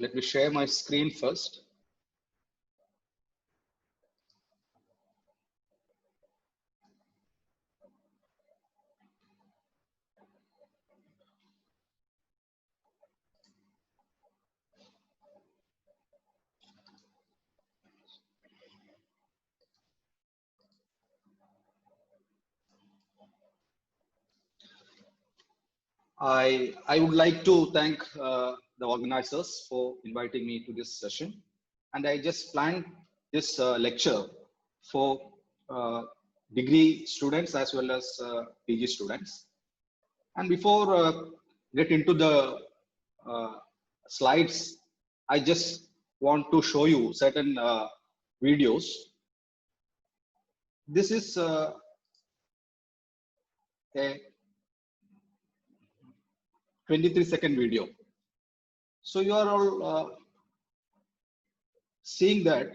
Let me share my screen first. I would like to thank the organizers for inviting me to this session. And I just planned this lecture for degree students as well as PG students. And before get into the slides, I just want to show you certain videos. This is a 23-second video. So you are all seeing that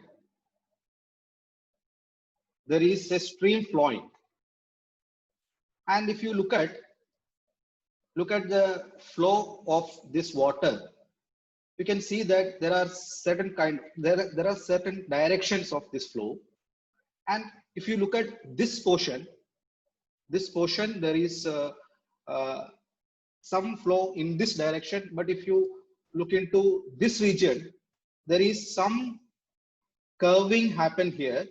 there is a stream flowing, and if you look at the flow of this water, you can see that there are certain certain directions of this flow. And if you look at this portion, there is some flow in this direction, but if you look into this region, there is some curving happen here,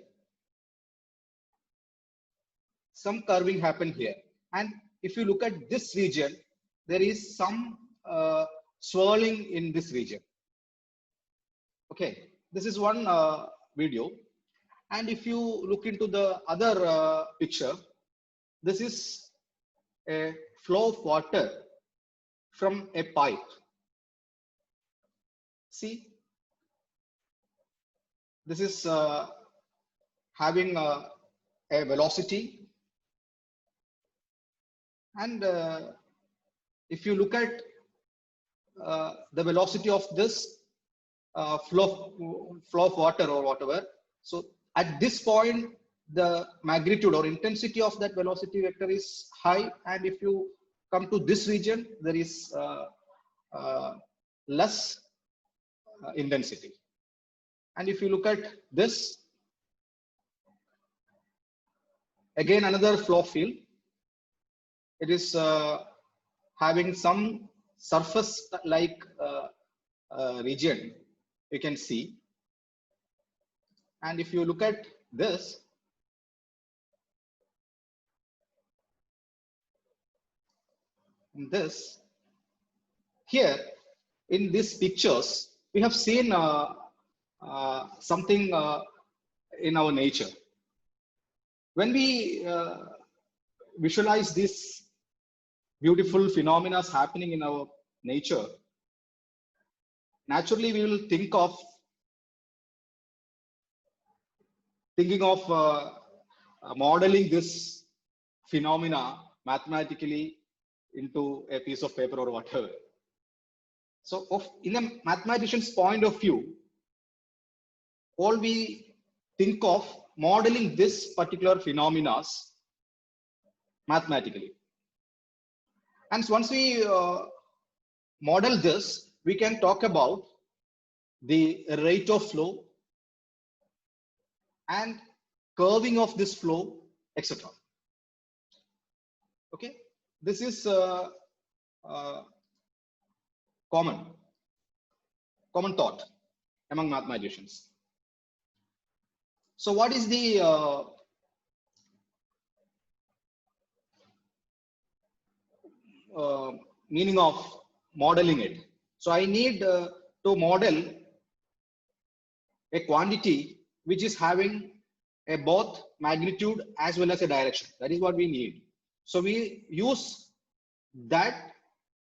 and if you look at this region, there is some swirling in this region. Okay, this is one video. And if you look into the other picture, this is a flow of water from a pipe. See, this is having a velocity, and if you look at the velocity of this flow of water or whatever, so at this point the magnitude or intensity of that velocity vector is high, and if you come to this region, there is less intensity. And if you look at this, again another flow field, it is having some surface like region, you can see. And if you look at this, here in these pictures, we have seen something in our nature. When we visualize these beautiful phenomena happening in our nature, naturally we will think of modeling this phenomena mathematically into a piece of paper or whatever. So in a mathematician's point of view, all we think of modeling this particular phenomena mathematically. And once we model this, we can talk about the rate of flow and curving of this flow, etc. Okay, this is common thought among mathematicians. So what is the meaning of modeling it? So I need to model a quantity which is having a both magnitude as well as a direction. That is what we need. So we use that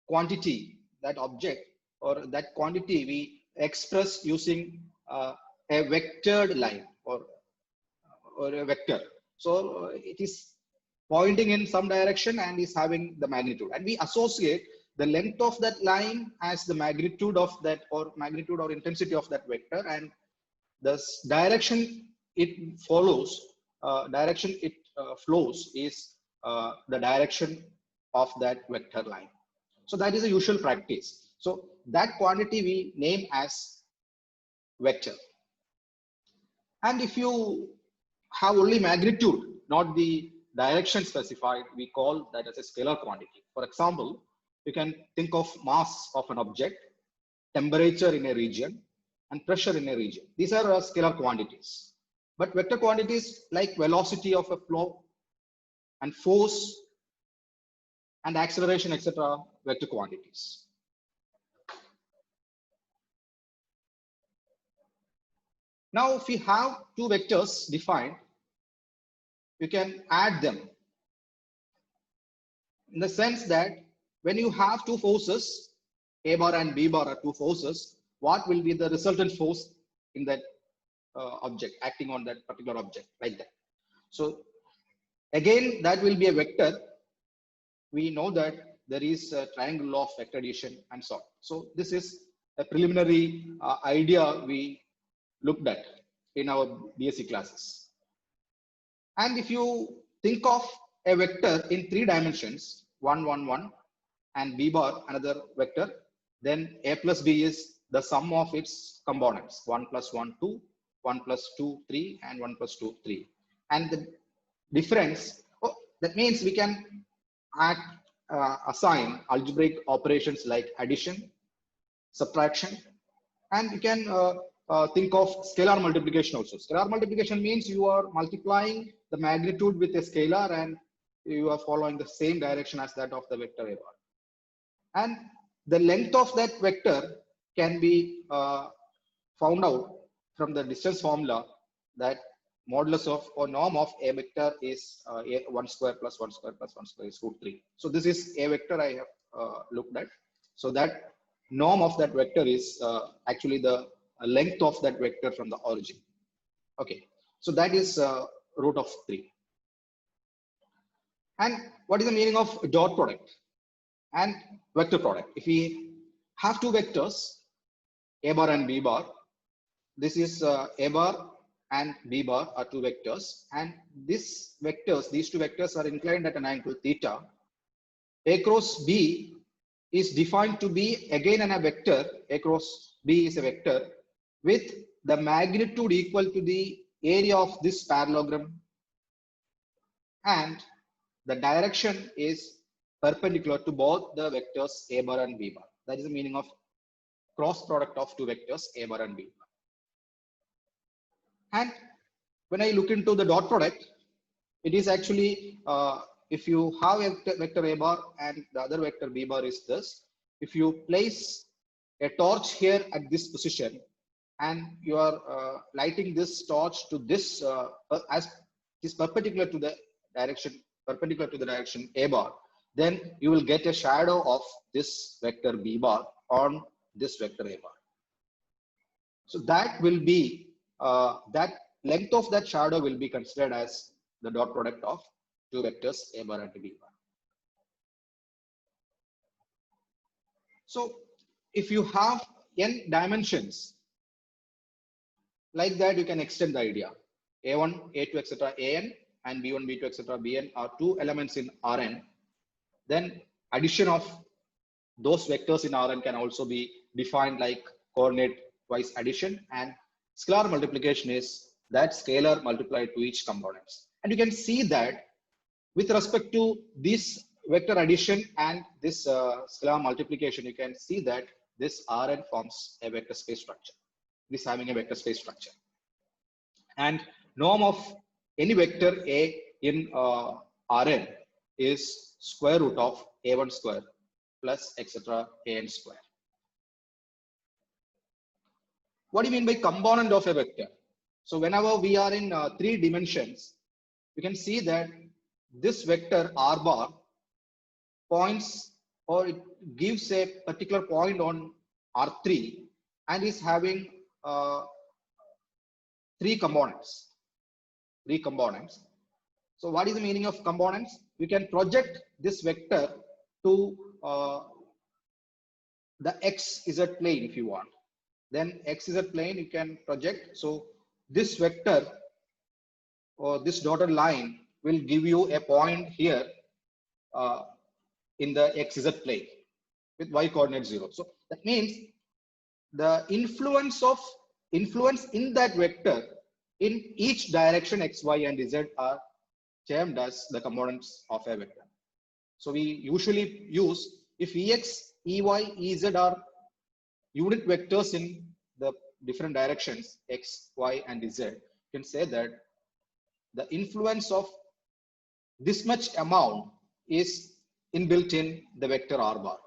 quantity, that object or that quantity we express using a vectored line or a vector. So it is pointing in some direction and is having the magnitude, and we associate the length of that line as the magnitude of that, or magnitude or intensity of that vector, and the direction it follows, flows is the direction of that vector line. So that is a usual practice. So that quantity we name as vector. And if you have only magnitude, not the direction specified, we call that as a scalar quantity. For example, you can think of mass of an object, temperature in a region, and pressure in a region. These are scalar quantities. But vector quantities like velocity of a flow and force and acceleration, etc., vector quantities. Now, if we have two vectors defined, you can add them in the sense that when you have two forces, A bar and B bar are two forces, what will be the resultant force in that object acting on that particular object, like that. So again, that will be a vector. We know that there is a triangle law of vector addition and so on. So this is a preliminary idea we looked at in our BSc classes. And if you think of a vector in 3 dimensions, 1, 1, 1, and B bar another vector, then A plus B is the sum of its components, 1 plus 1, 2, 1 plus 2, 3, and 1 plus 2, 3. And the difference, that means we can assign algebraic operations like addition, subtraction, and you can think of scalar multiplication also. Scalar multiplication means you are multiplying the magnitude with a scalar and you are following the same direction as that of the vector A bar. And the length of that vector can be found out from the distance formula, that modulus of or norm of a vector is 1 square plus 1 square plus 1 square is root 3. So this is a vector I have looked at. So that norm of that vector is actually the length of that vector from the origin. Okay, so that is root of 3. And what is the meaning of dot product and vector product? If we have two vectors, A bar and B bar, this is A bar and B bar are two vectors, and these two vectors are inclined at an angle theta. A cross B is defined to be again a vector. A cross B is a vector with the magnitude equal to the area of this parallelogram, and the direction is perpendicular to both the vectors A bar and B bar. That is the meaning of cross product of two vectors A bar and B bar. And when I look into the dot product, it is actually if you have a vector A bar and the other vector B bar is this, if you place a torch here at this position and you are lighting this torch to this as it is perpendicular to the direction A bar, then you will get a shadow of this vector B bar on this vector A bar. So that will be that length of that shadow will be considered as the dot product of two vectors A bar and B bar. So if you have n dimensions like that, you can extend the idea. A1, A2, etc. An and B1, B2, etc. Bn are two elements in Rn. Then addition of those vectors in Rn can also be defined like coordinate wise addition, and scalar multiplication is that scalar multiplied to each components. And you can see that with respect to this vector addition and this scalar multiplication, you can see that this Rn forms a vector space structure. This having a vector space structure. And norm of any vector A in Rn is square root of A1 square plus etc. An square. What do you mean by component of a vector? So whenever we are in 3 dimensions, you can see that this vector R bar points, or it gives a particular point on R3 and is having 3 components. So what is the meaning of components? We can project this vector to the XZ plane if you want. Then XZ plane you can project. So this vector or this dotted line will give you a point here in the XZ plane with y coordinate 0. So That means the influence in that vector in each direction x, y, and z are termed as the components of a vector. So we usually use, if Ex, Ey, Ez are unit vectors in the different directions x, y, and z, you can say that the influence of this much amount is inbuilt in the vector r bar.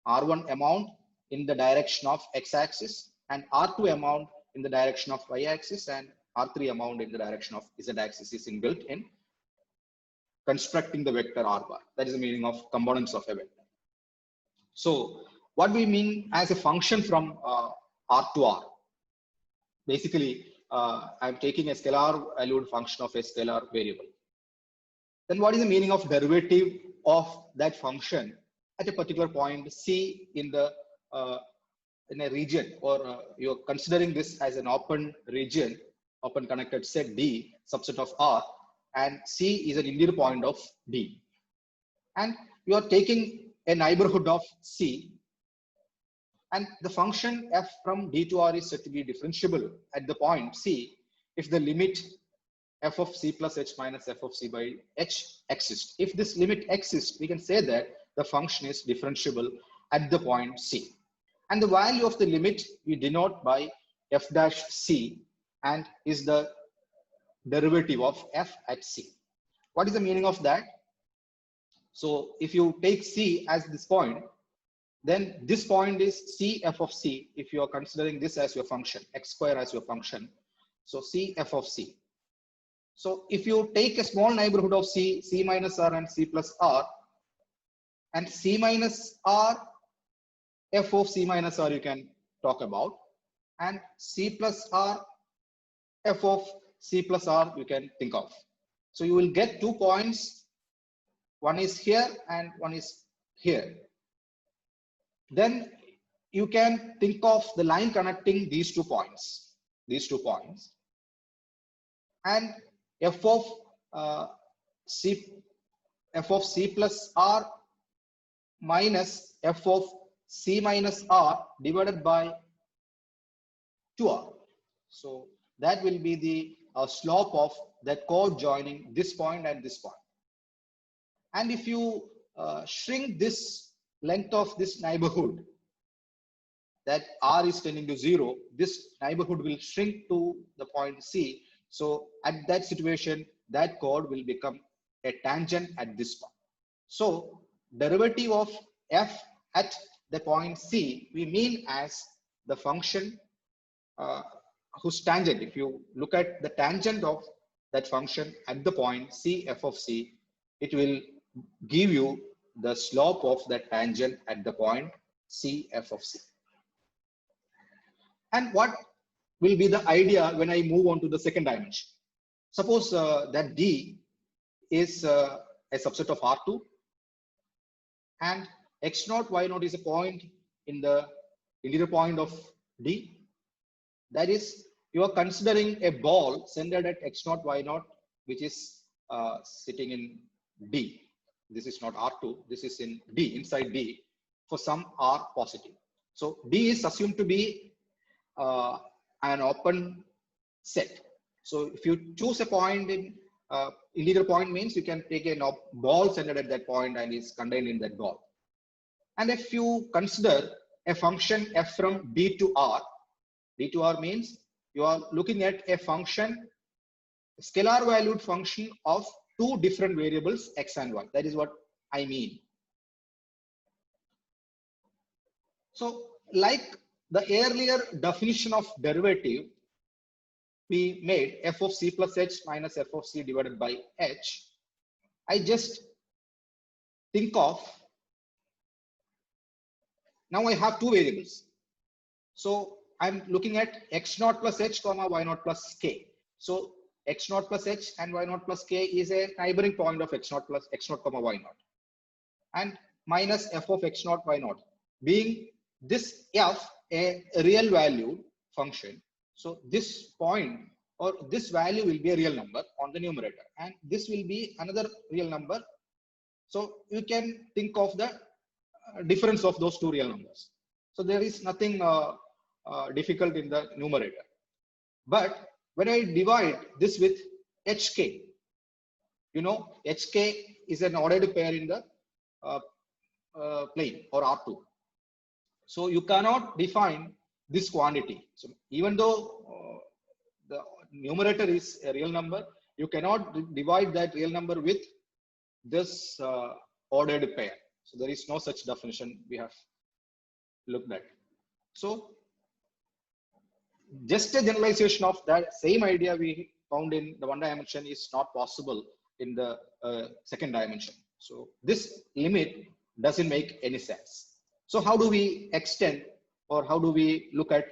R1 amount in the direction of x-axis, and R2 amount in the direction of y-axis, and R3 amount in the direction of z-axis is inbuilt in constructing the vector r bar. That is the meaning of components of a vector. So what we mean as a function from R to R? Basically, I'm taking a scalar valued function of a scalar variable. Then what is the meaning of derivative of that function at a particular point C in the in a region, or you're considering this as an open region, open connected set D, subset of R, and C is an interior point of D. And you are taking a neighborhood of C, and the function f from D to R is said to be differentiable at the point C if the limit f of c plus h minus f of c by h exists. If this limit exists, we can say that the function is differentiable at the point C. And the value of the limit we denote by f dash c and is the derivative of f at c. What is the meaning of that? So if you take c as this point, then this point is c f of c if you are considering this as your function, x square as your function. So c f of c. So if you take a small neighborhood of c, c minus r and c plus r, and c minus r, f of c minus r you can talk about, and c plus r, f of c plus r you can think of. So you will get 2 points, one is here and one is here. Then you can think of the line connecting these 2 points, and f of c plus r minus f of c minus r divided by 2r. So that will be the slope of that chord joining this point and this point. And if you shrink this length of this neighborhood, that r is tending to 0, this neighborhood will shrink to the point C. So at that situation, that chord will become a tangent at this point. So derivative of f at the point C, we mean as the function whose tangent, if you look at the tangent of that function at the point C f of c, it will give you the slope of that tangent at the point C f of c. And what will be the idea when I move on to the second dimension? Suppose that D is a subset of R2, and x0, y0 is a point in the interior point of D. That is, you are considering a ball centered at x0, y0, which is sitting in D. This is not R2, this is in D, inside D, for some R positive. So D is assumed to be an open set. So if you choose a point in interior point, means you can take a ball centered at that point and is contained in that ball. And if you consider a function f from D to R means you are looking at a function, scalar valued function of 2 different variables x and y. That is what I mean. So like the earlier definition of derivative, we made f of c plus h minus f of c divided by h. I just think of, now I have 2 variables. So I'm looking at x0 plus h comma y0 plus k. So x0 plus h and y0 plus k is a neighboring point of x0 plus x0 comma y0, and minus f of x0 y0, being this f a real value function. So this point or this value will be a real number on the numerator, and this will be another real number. So you can think of the difference of those 2 real numbers. So there is nothing difficult in the numerator. But when I divide this with hk, you know, hk is an ordered pair in the plane or R2. So you cannot define this quantity. So even though the numerator is a real number, you cannot divide that real number with this ordered pair. So there is no such definition we have looked at. So just a generalization of that same idea we found in the one dimension is not possible in the second dimension. So this limit doesn't make any sense. So how do we extend, or how do we look at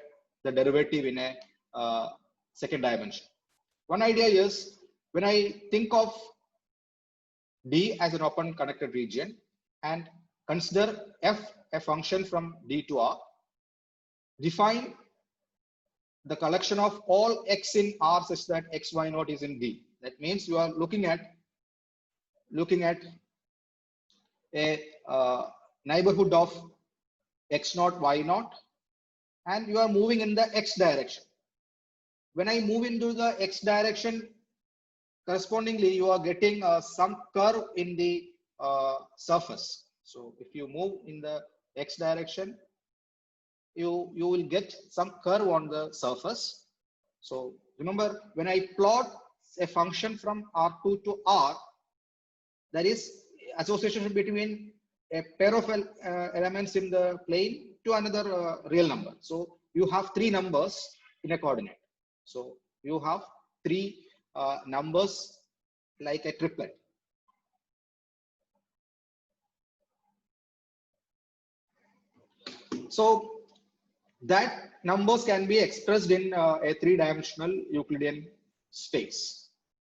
the derivative in a second dimension? One idea is, when I think of D as an open connected region and consider f a function from D to R, define the collection of all x in R such that x, y naught is in D. That means you are looking at a neighborhood of x naught, y naught, and you are moving in the x direction. When I move into the x direction, correspondingly you are getting some curve in the surface. So if you move in the x direction, you will get some curve on the surface. So remember, when I plot a function from R2 to R, there is association between a pair of elements in the plane to another real number. So you have three numbers in a coordinate. So you have three numbers like a triplet. So that numbers can be expressed in a three-dimensional Euclidean space.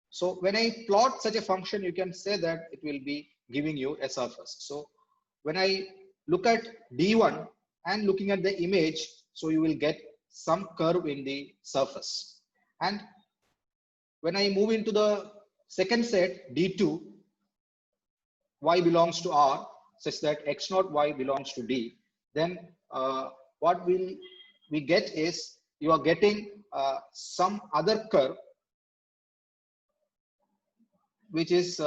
So when I plot such a function, you can say that it will be giving you a surface. So when I look at D1 and looking at the image, so you will get some curve in the surface. And when I move into the second set, D2, y belongs to R, such that x naught y belongs to D, then what we get is, you are getting some other curve which is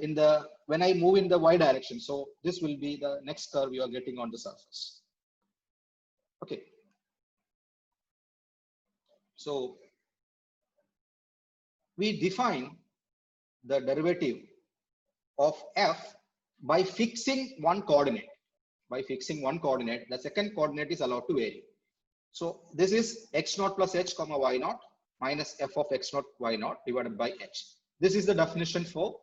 in the, when I move in the y direction. So this will be the next curve you are getting on the surface. Okay. So we define the derivative of f by fixing one coordinate. By fixing one coordinate, the second coordinate is allowed to vary. So this is x naught plus h comma y naught minus f of x naught y naught divided by h. This is the definition for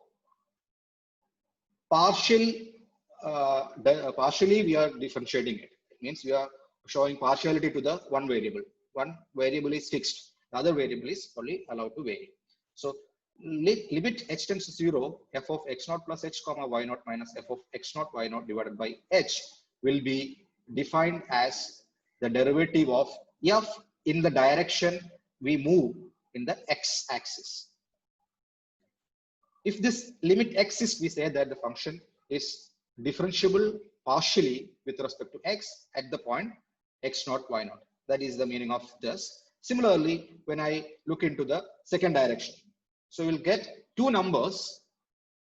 partially we are differentiating it. It means we are showing partiality to the one variable. One variable is fixed, the other variable is only allowed to vary. So limit h tends to 0, f of x naught plus h comma y naught minus f of x naught y naught divided by h will be defined as the derivative of f in the direction we move in the x axis. If this limit exists, we say that the function is differentiable partially with respect to x at the point x naught y naught. That is the meaning of this. Similarly, when I look into the second direction, so we'll get two numbers.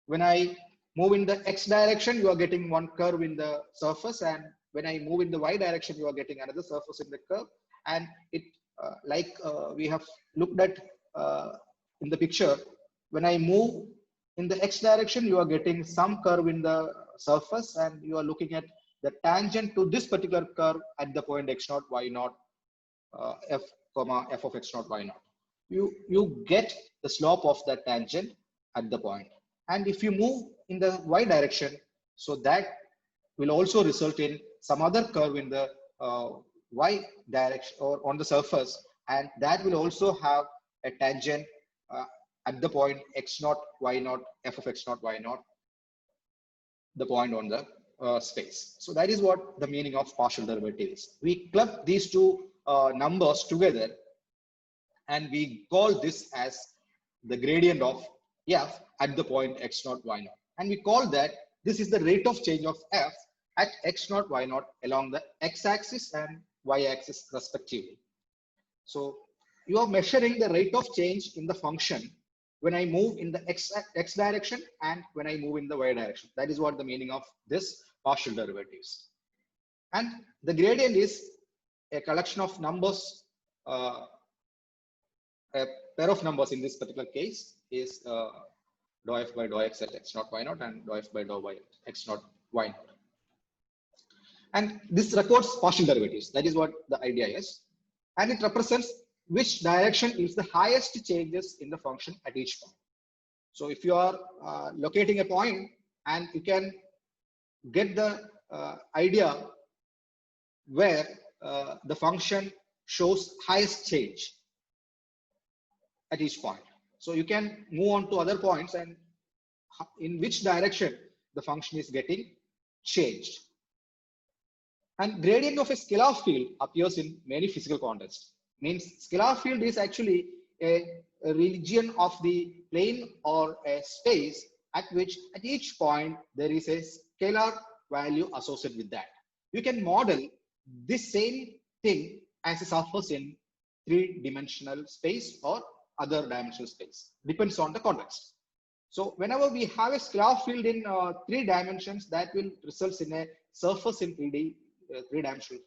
When I move in the x direction, you are getting one curve in the surface, and when I move in the y direction, you are getting another surface in the curve. And it we have looked at in the picture, when I move in the x direction, you are getting some curve in the surface, and you are looking at the tangent to this particular curve at the point x naught y naught f comma f of x naught y naught. You get the slope of that tangent at the point. And if you move in the y direction, so that will also result in some other curve in the y direction or on the surface, and that will also have a tangent at the point x naught y naught f of x naught y naught, the point on the space. So that is what the meaning of partial derivative is. We club these two numbers together, and we call this as the gradient of f at the point x naught y naught, and we call that this is the rate of change of f at x0, y0 along the x-axis and y-axis respectively. So you are measuring the rate of change in the function when I move in the x direction and when I move in the y direction. That is what the meaning of this partial derivatives. And the gradient is a collection of numbers, a pair of numbers in this particular case is dou f by dou x at x0, y0 and dou f by dou y at x0, y0. And this records partial derivatives. That is what the idea is. And it represents which direction is the highest changes in the function at each point. So if you are locating a point and you can get the idea where the function shows highest change at each point. So you can move on to other points and in which direction the function is getting changed. And gradient of a scalar field appears in many physical contexts. Means scalar field is actually a region of the plane or a space at which at each point there is a scalar value associated with that. You can model this same thing as a surface in three-dimensional space or other dimensional space. Depends on the context. So whenever we have a scalar field in 3 dimensions, that will result in a surface in three-dimensional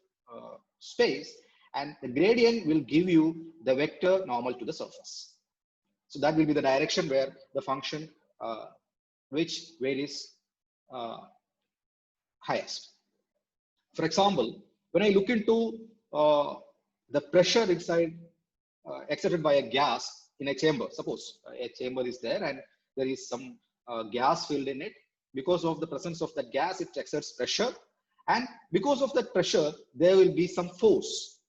space, and the gradient will give you the vector normal to the surface. So that will be the direction where the function which varies highest. For example, when I look into the pressure inside exerted by a gas in a chamber, suppose a chamber is there and there is some gas filled in it. Because of the presence of that gas, it exerts pressure, and because of that pressure, there will be some force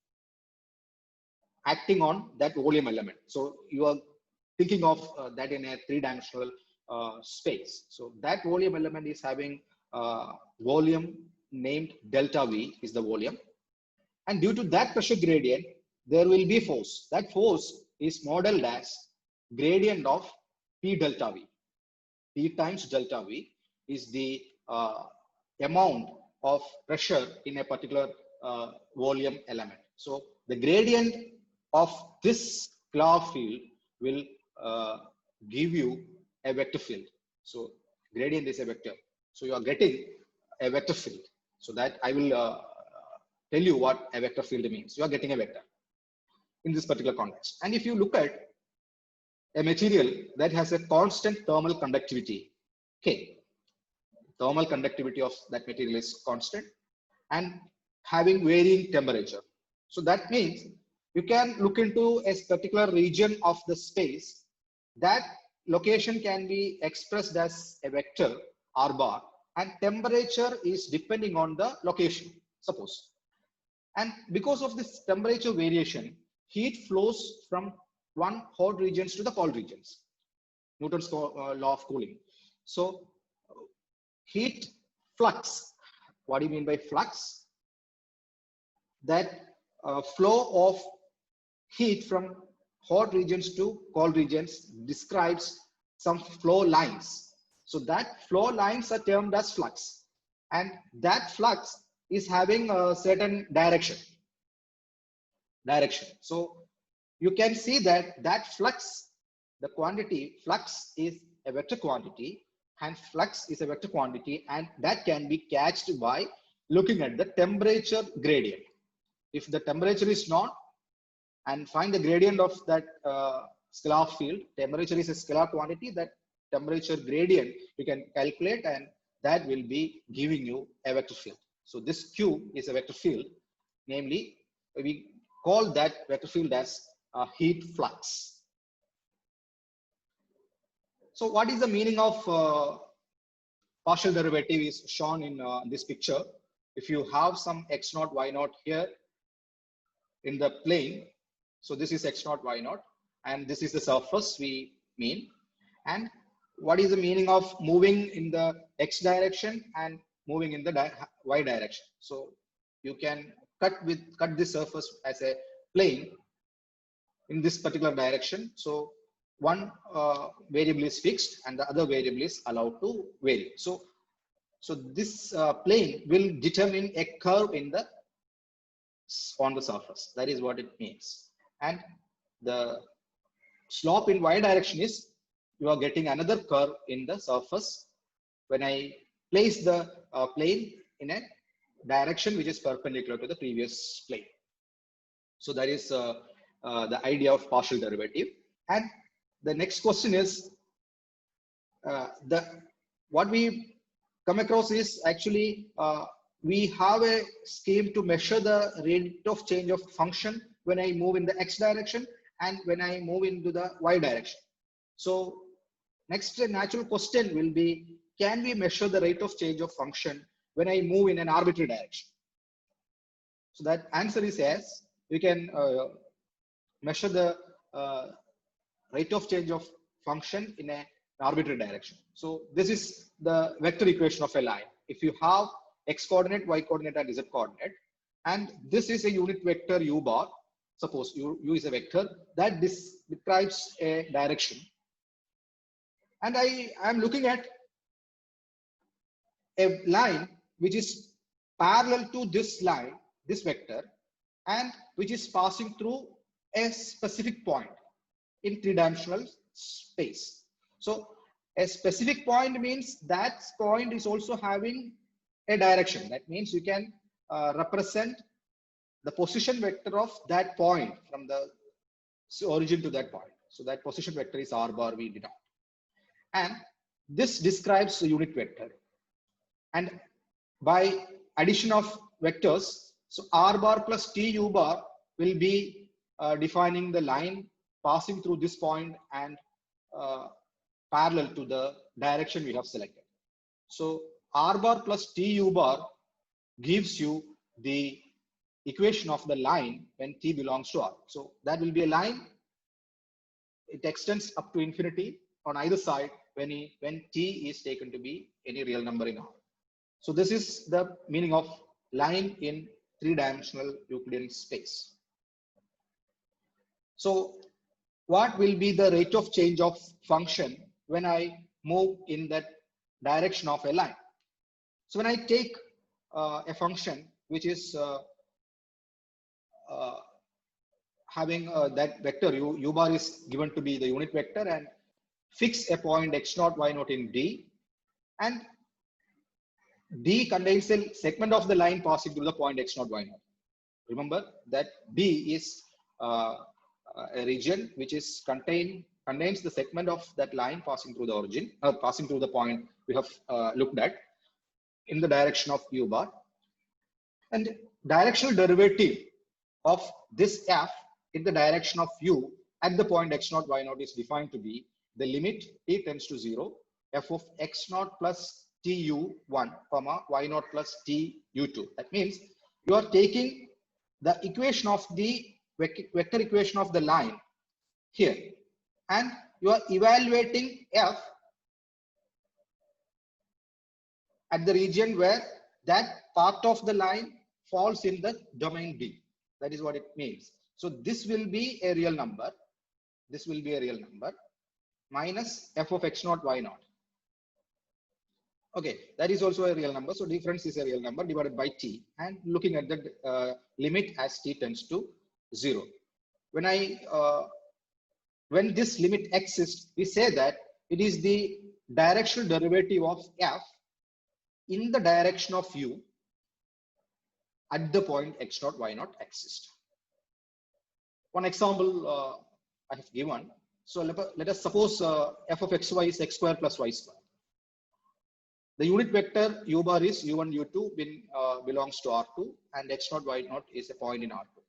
acting on that volume element. So you are thinking of that in a three-dimensional space. So that volume element is having volume named delta V is the volume. And due to that pressure gradient, there will be force. That force is modeled as gradient of P delta V. P times delta V is the amount of pressure in a particular volume element. So the gradient of this scalar field will give you a vector field. So gradient is a vector. So you are getting a vector field. So that I will tell you what a vector field means. You are getting a vector in this particular context. And if you look at a material that has a constant thermal conductivity, K, thermal conductivity of that material is constant and having varying temperature. So that means you can look into a particular region of the space. That location can be expressed as a vector R bar, and temperature is depending on the location, suppose. And because of this temperature variation, heat flows from one hot regions to the cold regions. Newton's law of cooling. So heat flux, what do you mean by flux? That flow of heat from hot regions to cold regions describes some flow lines. So that flow lines are termed as flux, and that flux is having a certain direction. So you can see that that flux, the quantity flux is a vector quantity, and flux is a vector quantity, and that can be catched by looking at the temperature gradient. If the temperature is known, and find the gradient of that scalar field, temperature is a scalar quantity, that temperature gradient you can calculate, and that will be giving you a vector field. So this Q is a vector field, namely we call that vector field as heat flux. So what is the meaning of partial derivative is shown in this picture. If you have some x0, y0 here in the plane, so this is x0, y0, and this is the surface we mean. And what is the meaning of moving in the x direction and moving in the y direction? So you can cut this surface as a plane in this particular direction. So one variable is fixed and the other variable is allowed to vary. So So this plane will determine a curve in the on the surface. That is what it means. And the slope in y direction is you are getting another curve in the surface when I place the plane in a direction which is perpendicular to the previous plane. So that is the idea of partial derivative. And the next question is what we come across is actually we have a scheme to measure the rate of change of function when I move in the x direction and when I move into the y direction. So next natural question will be, can we measure the rate of change of function when I move in an arbitrary direction? So that answer is yes. We can measure the rate of change of function in an arbitrary direction. So this is the vector equation of a line. If you have x coordinate, y coordinate, and z coordinate, and this is a unit vector u bar, suppose u is a vector that describes a direction, and I am looking at a line which is parallel to this line, this vector, and which is passing through a specific point in three-dimensional space. So a specific point means that point is also having a direction. That means you can represent the position vector of that point from the origin to that point. So that position vector is r bar we denote. And this describes the unit vector. And by addition of vectors, so r bar plus t u bar will be defining the line passing through this point and parallel to the direction we have selected. So r bar plus t u bar gives you the equation of the line when t belongs to r. So that will be a line. It extends up to infinity on either side when t is taken to be any real number in r. So this is the meaning of line in three-dimensional Euclidean space. So what will be the rate of change of function when I move in that direction of a line? So when I take a function which is having that vector u bar is given to be the unit vector, and fix a point x0 y0 in D, and D contains a segment of the line passing through the point x0 y0. Remember that D is a region which is contains the segment of that line passing through the origin, passing through the point we have looked at in the direction of u bar. And directional derivative of this f in the direction of u at the point x0 y0 is defined to be the limit t tends to 0 f of x0 plus tu1 comma y0 plus tu2. That means you are taking the equation of the vector equation of the line here, and you are evaluating f at the region where that part of the line falls in the domain D. That is what it means. So this will be a real number. This will be a real number minus f of x0 y0. Okay, that is also a real number. So difference is a real number divided by t, and looking at the limit as t tends to 0. When this limit exists, we say that it is the directional derivative of f in the direction of u at the point x0 y0 exists. One example I have given. So let us suppose f of xy is x square plus y square. The unit vector u bar is u1 u2 belongs to R2, and x0 y0 is a point in R2.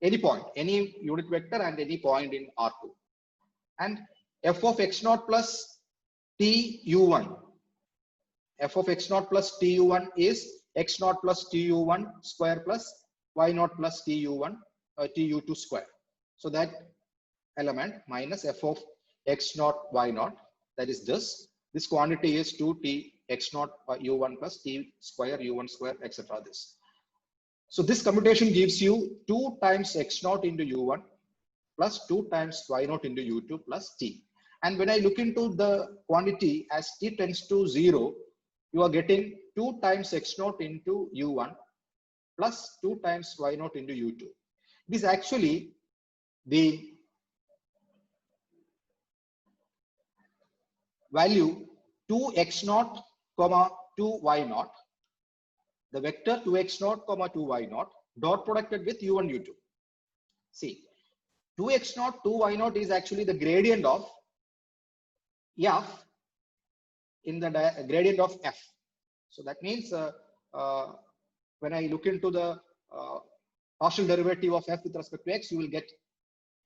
Any point, any unit vector and any point in R2. And f of x0 plus t u1. F of x0 plus tu1 is x0 plus tu1 square plus y0 plus tu2 square. So that element minus f of x0 y0, that is this quantity is 2t x0 u1 plus t square u1 square, etc. This. So this computation gives you 2 times x0 into u1 plus 2 times y0 into u2 plus t. And when I look into the quantity as t tends to 0, you are getting 2 times x naught into u1 plus 2 times y naught into u2. It is actually the value 2x naught comma 2y naught, the vector 2x naught comma 2y naught dot producted with u1 u2. See, 2x naught 2y naught is actually the gradient of f in the gradient of f. So that means when I look into the partial derivative of f with respect to x, you will get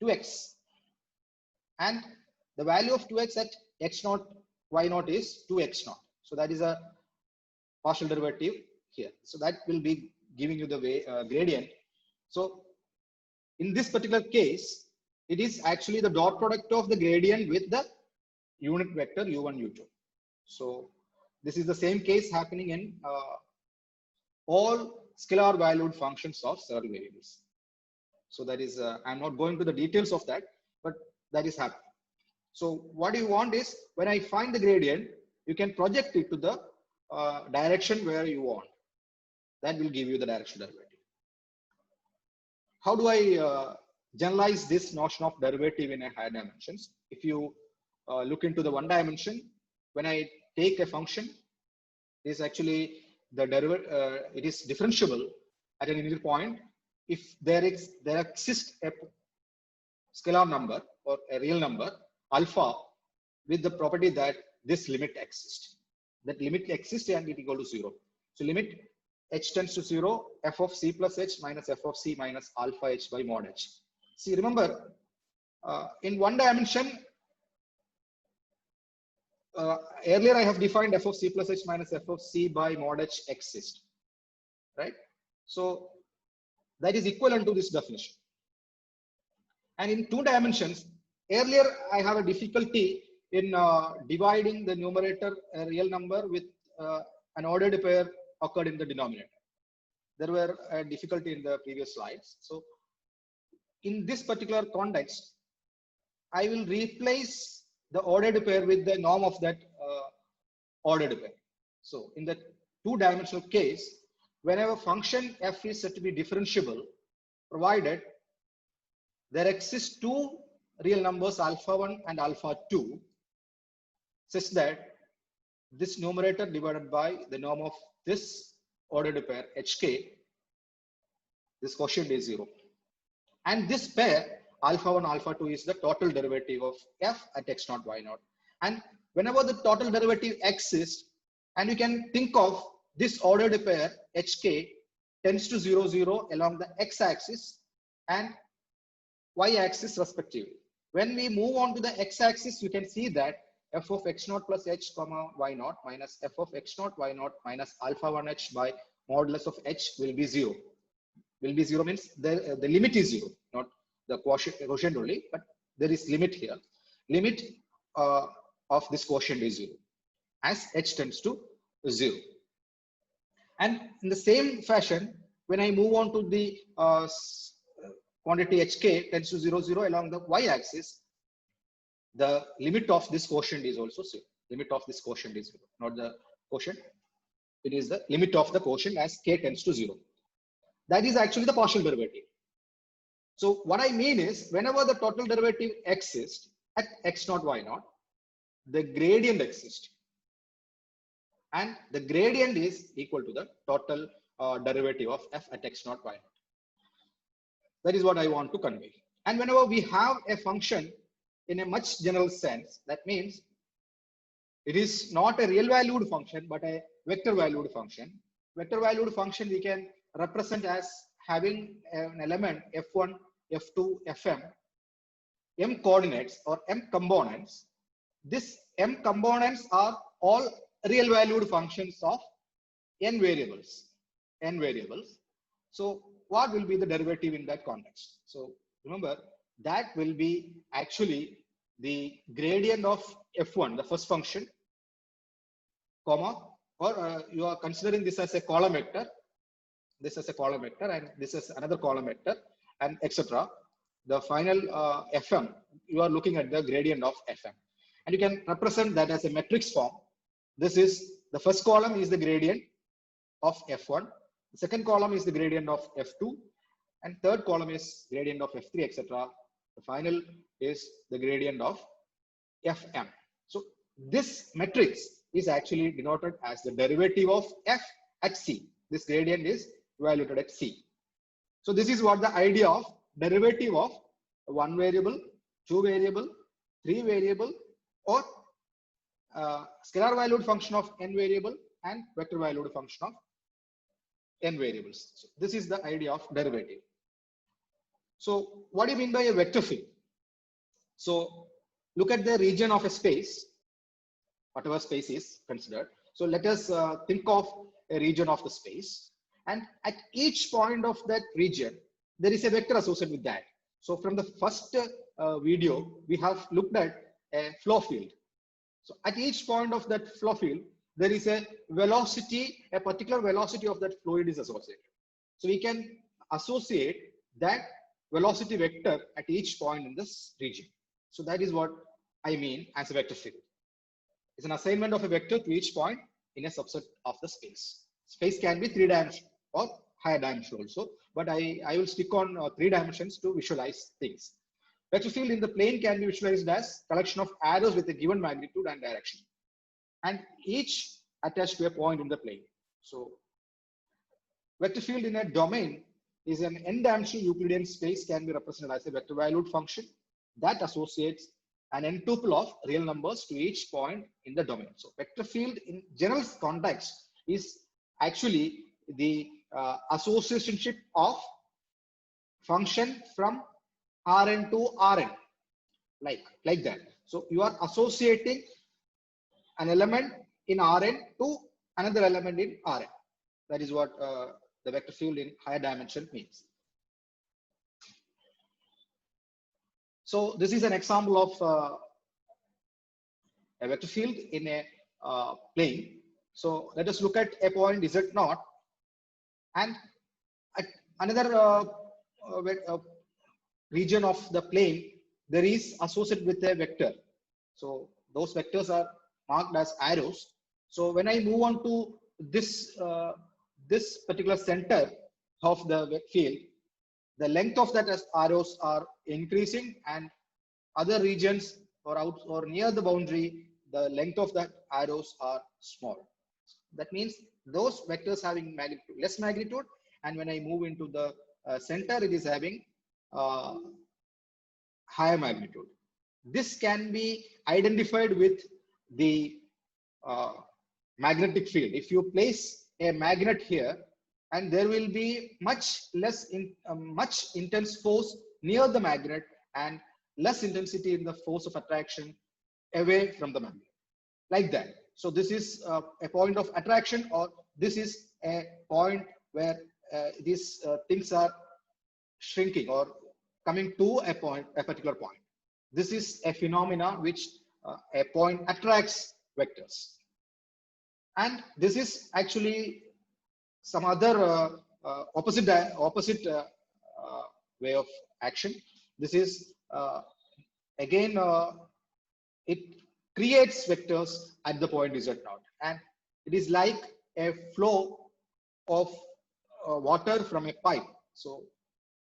2x, and the value of 2x at x naught y naught is 2x naught. So that is a partial derivative here. So that will be giving you the gradient. So in this particular case, it is actually the dot product of the gradient with the unit vector u1 u2. So this is the same case happening in all scalar valued functions of several variables. So that is, I'm not going to the details of that, but that is happening. So what you want is, when I find the gradient, you can project it to the direction where you want. That will give you the direction derivative. How do I generalize this notion of derivative in a higher dimensions? If you look into the one dimension, when I take a function, it is actually the derivative. It is differentiable at an initial point if there exists a scalar number or a real number alpha with the property that this limit exists. That limit exists and it equal to 0. So limit h tends to 0, f of c plus h minus f of c minus alpha h by mod h. See, remember, in one dimension, earlier I have defined f of c plus h minus f of c by mod h exist, right? So that is equivalent to this definition. And in 2 dimensions, earlier I have a difficulty in dividing the numerator real number with an ordered pair occurred in the denominator. There were a difficulty in the previous slides. So in this particular context, I will replace the ordered pair with the norm of that ordered pair. So in the 2-dimensional case, whenever function f is said to be differentiable, provided there exist 2 real numbers alpha 1 and alpha 2, such that this numerator divided by the norm of this ordered pair hk, this quotient is 0. And this pair alpha 1 alpha 2 is the total derivative of f at x naught y naught. And whenever the total derivative exists, and you can think of this ordered pair hk tends to 0 0 along the x-axis and y-axis respectively. When we move on to the x-axis, you can see that f of x naught plus h comma y naught minus f of x naught y naught minus alpha 1 h by modulus of h will be 0. Will be 0 means the limit is 0, not the quotient only, but there is limit here. Limit of this quotient is 0 as h tends to 0. And in the same fashion, when I move on to the quantity hk tends to 0 0 along the y-axis, the limit of this quotient is also 0. Limit of this quotient is 0, not the quotient. It is the limit of the quotient as k tends to 0. That is actually the partial derivative. So what I mean is, whenever the total derivative exists at x naught y naught, the gradient exists. And the gradient is equal to the total derivative of f at x naught y naught. That is what I want to convey. And whenever we have a function in a much general sense, that means it is not a real valued function, but a vector valued function. Vector valued function we can represent as having an element f1, f2, fm, m coordinates or m components. This m components are all real valued functions of n variables. So what will be the derivative in that context? So remember, that will be actually the gradient of f1, the first function, comma, or you are considering this as a column vector, this as a column vector, and this is another column vector, and etc. The final fm, you are looking at the gradient of fm, and you can represent that as a matrix form. This is the first column is the gradient of F1, the second column is the gradient of F2, and third column is gradient of F3, etc. The final is the gradient of Fm. So this matrix is actually denoted as the derivative of F at C. This gradient is evaluated at C. So this is what the idea of derivative of one variable, two variable, three variable, or scalar valued function of n variable and vector valued function of n variables. So this is the idea of derivative. So what do you mean by a vector field? So look at the region of a space, whatever space is considered. So let us think of a region of the space, and at each point of that region, there is a vector associated with that. So from the first video, we have looked at a flow field. So at each point of that flow field, there is a velocity, a particular velocity of that fluid is associated. So we can associate that velocity vector at each point in this region. So that is what I mean as a vector field. It's an assignment of a vector to each point in a subset of the space. Space can be 3-dimensional or higher dimensional also, but I will stick on 3 dimensions to visualize things. Vector field in the plane can be visualized as collection of arrows with a given magnitude and direction, and each attached to a point in the plane. So vector field in a domain is an n-dimensional Euclidean space, can be represented as a vector valued function that associates an n tuple of real numbers to each point in the domain. So vector field in general context is actually the associationship of function from Rn to Rn, like that. So you are associating an element in Rn to another element in Rn. That is what the vector field in higher dimension means. So this is an example of a vector field in a plane. So let us look at a point Z0, and at another region of the plane, there is associated with a vector. So those vectors are marked as arrows. So when I move on to this this particular center of the field, the length of that arrows are increasing, and other regions or out or near the boundary, the length of that arrows are small. That means those vectors having magnitude, less magnitude, and when I move into the center, it is having higher magnitude. This can be identified with the magnetic field. If you place a magnet here, and there will be much intense force near the magnet and less intensity in the force of attraction away from the magnet, like that. So this is a point of attraction, or this is a point where these things are shrinking or coming to a point, a particular point. This is a phenomena which a point attracts vectors, and this is actually some other opposite way of action. This is again it creates vectors at the point Z0, and it is like a flow of water from a pipe. So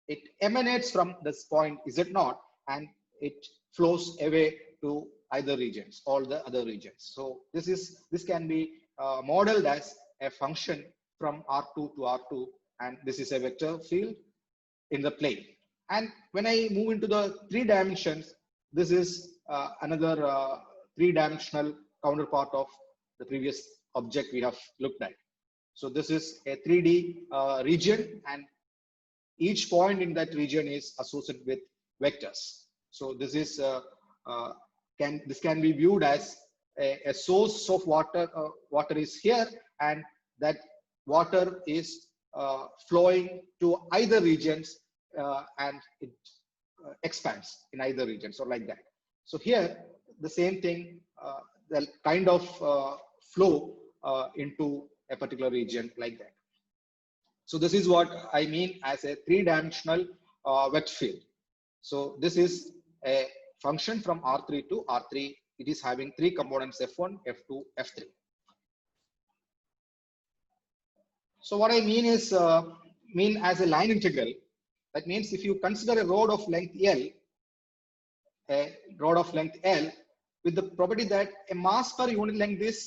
it emanates from this point Z0 and it flows away to either regions, all the other regions. So this can be modeled as a function from R2 to R2, and this is a vector field in the plane. And when I move into the 3 dimensions, this is another 3-dimensional counterpart of the previous object we have looked at. So this is a 3D region, and each point in that region is associated with vectors. So this is this can be viewed as a source of water. Water is here, and that water is flowing to either regions, and it expands in either regions, or like that. So here the same thing, the kind of flow into a particular region, like that. So this is what I mean as a 3-dimensional vector field. So this is a function from R3 to R3. It is having 3 components, F1, F2, F3. So what I mean is, mean as a line integral, that means if you consider a rod of length L, a rod of length L with the property that a mass per unit length is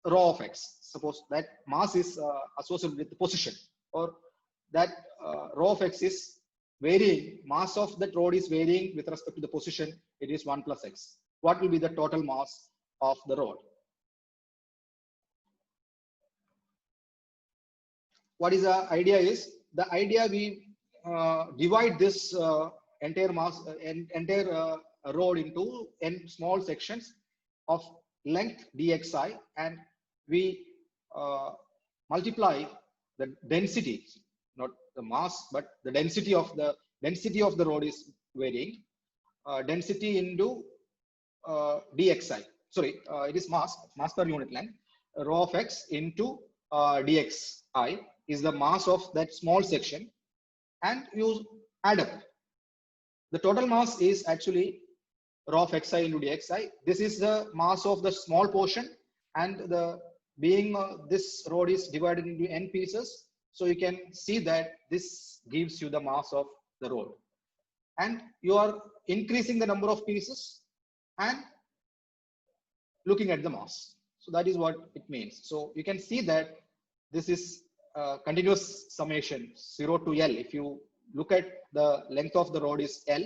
rho of x. Suppose that mass is associated with the position, or that rho of x is varying, mass of that rod is varying with respect to the position, it is 1 plus x. What will be the total mass of the rod? What is the idea is, the idea we divide this entire mass, entire rod into n small sections of length dxi, and we multiply the density, not the mass, but the density of the rod is varying, density into dxi. Sorry, it is mass per unit length. Rho of x into dxi is the mass of that small section, and you add up. The total mass is actually rho of xi into dxi. This is the mass of the small portion, and the being this rod is divided into n pieces, so you can see that this gives you the mass of the rod, and you are increasing the number of pieces and looking at the mass. So that is what it means. So you can see that this is continuous summation 0 to L. If you look at the length of the rod is L,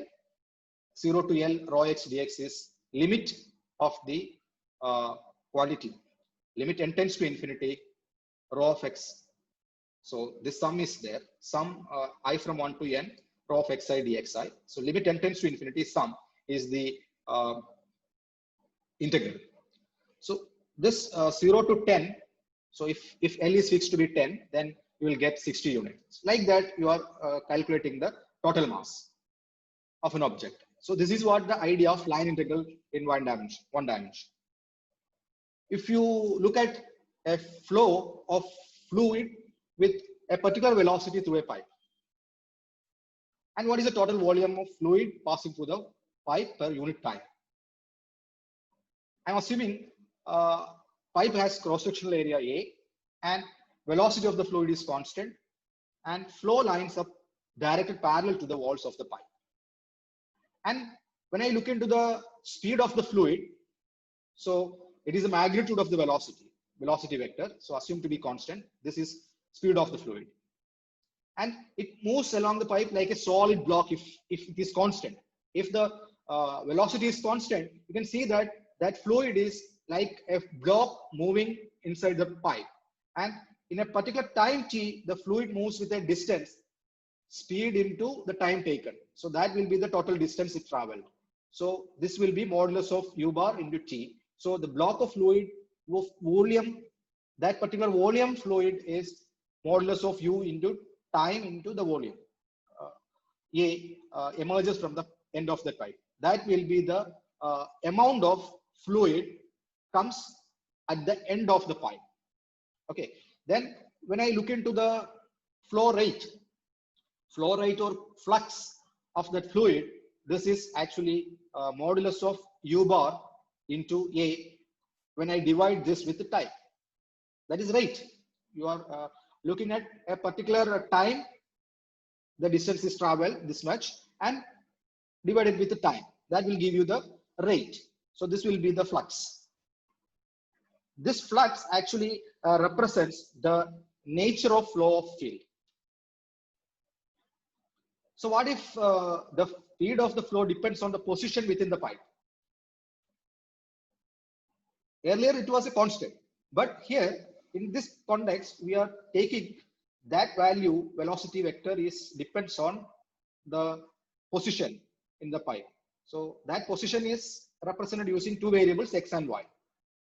0 to L rho x dx is limit of the quantity. Limit n tends to infinity, rho of x. So this sum is there. Sum I from 1 to n, rho of xi dxi. So limit n tends to infinity, sum is the integral. So this 0 to 10. So if L is fixed to be 10, then you will get 60 units. Like that, you are calculating the total mass of an object. So this is what the idea of line integral in one dimension. If you look at a flow of fluid with a particular velocity through a pipe, and what is the total volume of fluid passing through the pipe per unit time? I'm assuming pipe has cross-sectional area A, and velocity of the fluid is constant, and flow lines are directed parallel to the walls of the pipe. And when I look into the speed of the fluid, so it is the magnitude of the velocity vector, so assumed to be constant. This is speed of the fluid, and it moves along the pipe like a solid block if it is constant. If the velocity is constant, you can see that that fluid is like a block moving inside the pipe, and in a particular time t, the fluid moves with a distance speed into the time taken. So that will be the total distance it traveled. So this will be modulus of u bar into t. So the block of fluid volume, that particular volume fluid is modulus of u into time into the volume. A emerges from the end of the pipe. That will be the amount of fluid comes at the end of the pipe. Okay. Then when I look into the flow rate or flux of that fluid, this is actually modulus of u bar into A when I divide this with the time. That is right. You are looking at a particular time, the distance is traveled this much, and divided with the time. That will give you the rate. So this will be the flux. This flux actually represents the nature of flow of field. So what if the speed of the flow depends on the position within the pipe? Earlier it was a constant, but here in this context we are taking that value, velocity vector depends on the position in the pipe. So that position is represented using two variables, x and y.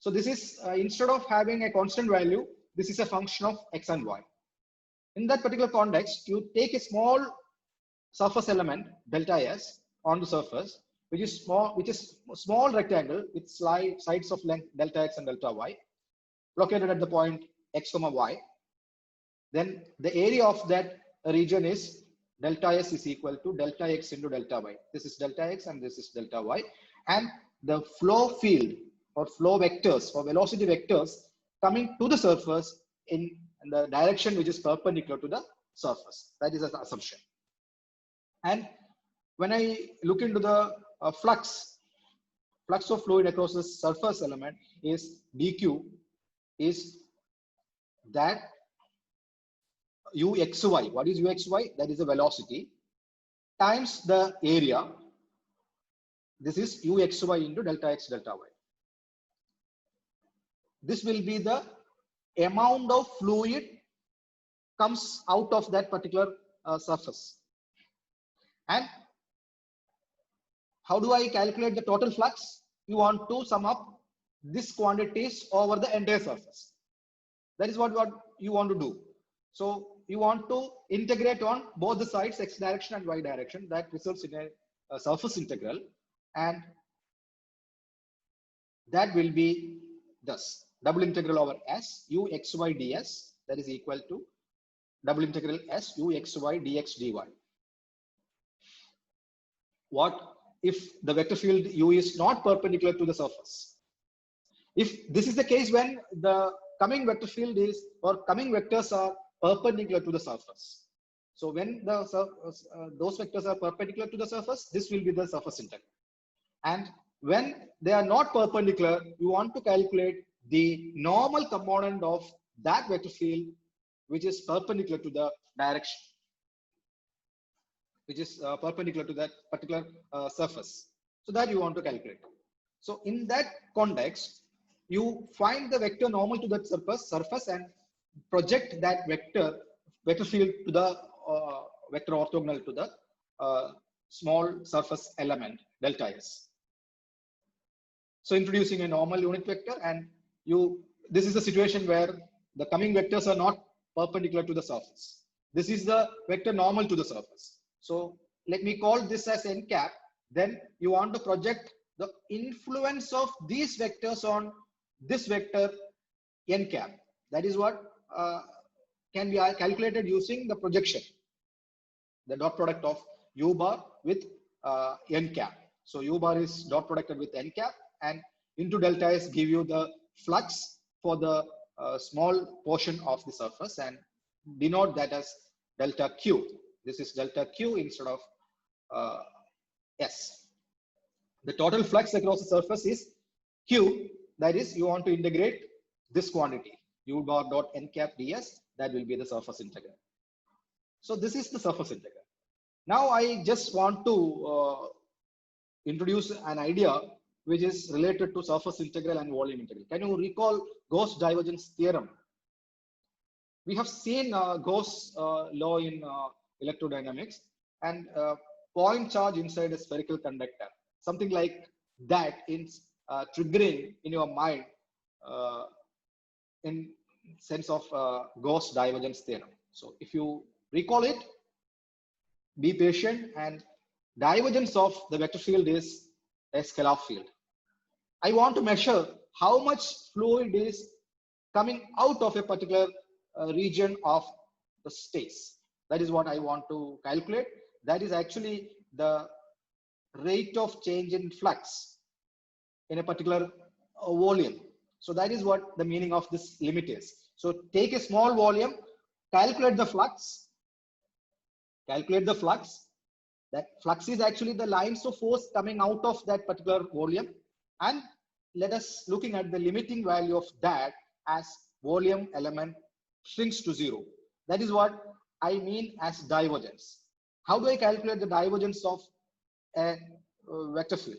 So this is instead of having a constant value, this is a function of x and y. In that particular context, you take a small surface element delta s on the surface, which is small rectangle with sides of length delta x and delta y, located at the point x comma y. Then the area of that region is delta s is equal to delta x into delta y. This is delta x and this is delta y, and the flow field or flow vectors or velocity vectors coming to the surface in and the direction which is perpendicular to the surface. That is an assumption. And when I look into the flux of fluid across the surface element is dq is that uxy. What is uxy? That is the velocity times the area. This is uxy into delta x delta y. This will be the amount of fluid comes out of that particular surface. And how do I calculate the total flux? You want to sum up this quantities over the entire surface. That is what you want to do. So you want to integrate on both the sides, x direction and y direction. That results in a surface integral, and that will be thus double integral over s uxy ds, that is equal to double integral s uxy dx dy. What if the vector field u is not perpendicular to the surface? If this is the case, when the coming vector field is, or coming vectors are perpendicular to the surface. So when the those vectors are perpendicular to the surface, this will be the surface integral. And when they are not perpendicular, you want to calculate the normal component of that vector field which is perpendicular to the direction, which is perpendicular to that particular surface. So that you want to calculate. So in that context, you find the vector normal to that surface and project that vector field to the vector orthogonal to the small surface element delta s. So introducing a normal unit vector, and this is a situation where the coming vectors are not perpendicular to the surface. This is the vector normal to the surface. So let me call this as n cap. Then you want to project the influence of these vectors on this vector n cap. That is what can be calculated using the projection, the dot product of u bar with n cap. So u bar is dot producted with n cap, and into delta s give you the flux for the small portion of the surface, and denote that as delta q. This is delta q instead of s. The total flux across the surface is q. That is, you want to integrate this quantity u bar dot n cap ds. That will be the surface integral. So this is the surface integral. Now I just want to introduce an idea which is related to surface integral and volume integral. Can you recall Gauss divergence theorem? We have seen Gauss law in electrodynamics, and point charge inside a spherical conductor, something like that, in triggering in your mind in sense of Gauss divergence theorem. So if you recall it, be patient, and divergence of the vector field is a scalar field. I want to measure how much fluid is coming out of a particular region of the space. That is what I want to calculate. That is actually the rate of change in flux in a particular volume. So that is what the meaning of this limit is. So take a small volume, calculate the flux. Calculate the flux. That flux is actually the lines of force coming out of that particular volume. And let us looking at the limiting value of that as volume element shrinks to 0. That is what I mean as divergence. How do I calculate the divergence of a vector field?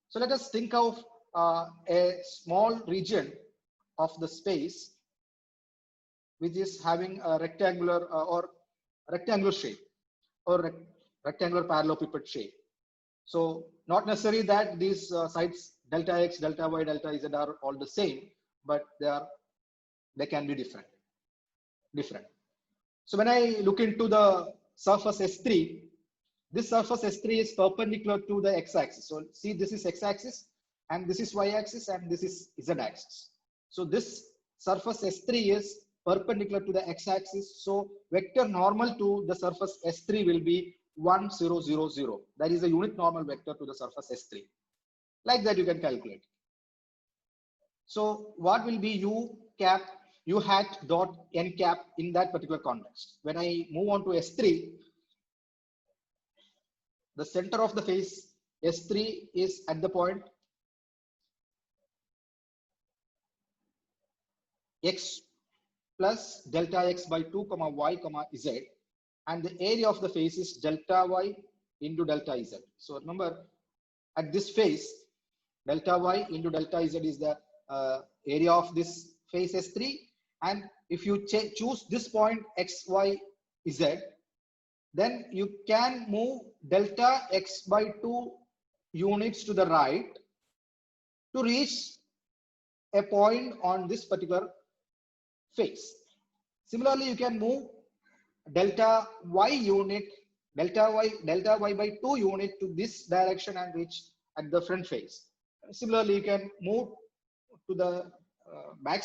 So let us think of a small region of the space which is having a rectangular shape, or rectangular parallelepiped shape. So not necessarily that these sides delta x, delta y, delta z are all the same, but they can be different. So when I look into the surface S3, this surface S3 is perpendicular to the x-axis. So see, this is x-axis, and this is y-axis, and this is z-axis. So this surface S3 is perpendicular to the x-axis. So vector normal to the surface S3 will be 1, 0, 0, 0. That is a unit normal vector to the surface S3. Like that you can calculate. So what will be u cap u hat dot n cap in that particular context. When I move on to S3, the center of the face S3 is at the point x plus delta x by 2 comma y comma z, and the area of the face is delta y into delta z. So remember, at this face, delta y into delta z is the area of this face S3, and if you choose this point x, y, z, then you can move delta x by 2 units to the right to reach a point on this particular face. Similarly, you can move delta y unit, delta y by 2 unit to this direction and reach at the front face. Similarly, you can move to the back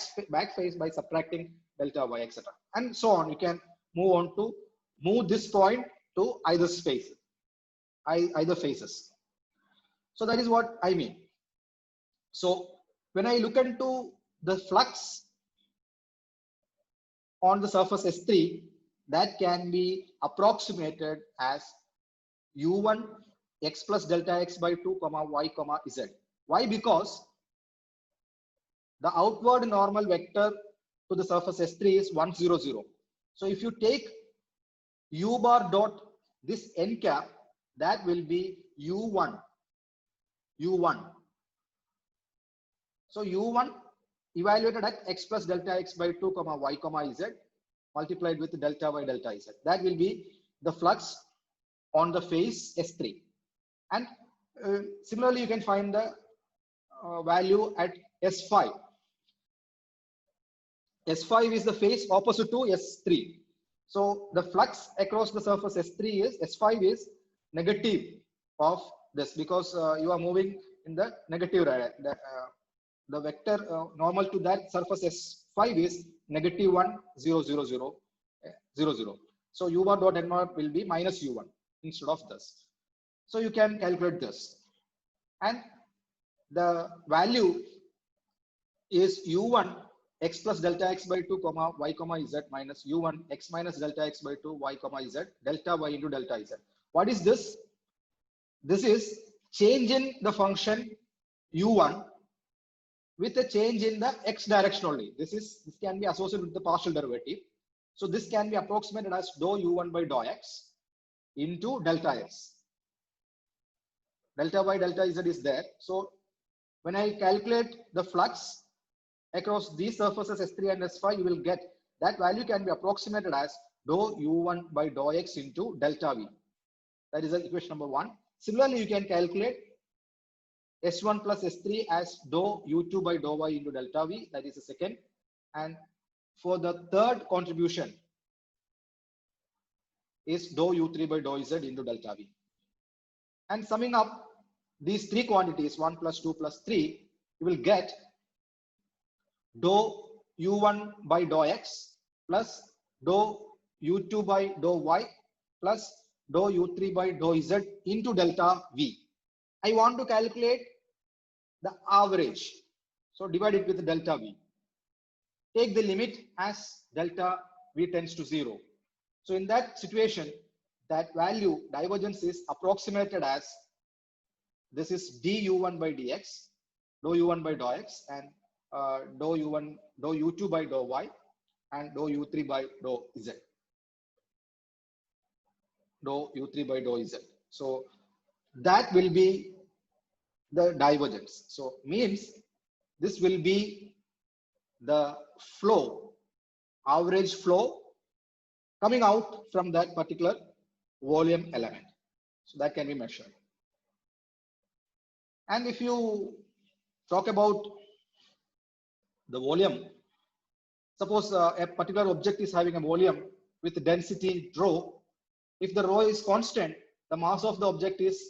face by subtracting delta y, etc. And so on. You can move this point to either faces. So that is what I mean. So when I look into the flux on the surface S3, that can be approximated as u1 x plus delta x by 2 comma y comma z. Why? Because the outward normal vector to the surface S3 is 1, 0, 0. So if you take u bar dot this n cap, that will be u1. So u1 evaluated at x plus delta x by 2 comma y comma z multiplied with delta y delta z. That will be the flux on the face S3. And similarly, you can find the value at S5. S5 is the face opposite to S3. So the flux across the surface S3 is, S5 is negative of this, because you are moving in the negative, the vector normal to that surface S5 is negative 1, 0, 0, 0, 0, 0. So u bar dot n bar will be minus u1 instead of this. So you can calculate this. And the value is u1 x plus delta x by 2 comma y comma z minus u1 x minus delta x by 2 y comma z delta y into delta z. What is this? This is change in the function u1 with a change in the x direction only. This can be associated with the partial derivative. So this can be approximated as dou u1 by dou x into delta x. Delta y delta z is there. So when I calculate the flux across these surfaces S3 and S5, you will get that value can be approximated as dou u1 by dou x into delta v. That is equation number 1. Similarly, you can calculate S1 plus S3 as dou u2 by dou y into delta v. That is the second. And for the third contribution is dou u3 by dou z into delta v. And summing up these three quantities, 1 plus 2 plus 3, you will get dou u1 by dou x plus dou u2 by dou y plus dou u3 by dou z into delta v. I want to calculate the average. So divide it with delta v. Take the limit as delta v tends to 0. So in that situation, that value divergence is approximated as, this is du1 by dx, dou u1 by dou x, and dou u2 by dou y, and dou u3 by dou z. Dou u3 by dou z. So that will be the divergence. So means this will be the flow, average flow coming out from that particular volume element. So that can be measured. And if you talk about the volume, suppose a particular object is having a volume with density rho. If the rho is constant, the mass of the object is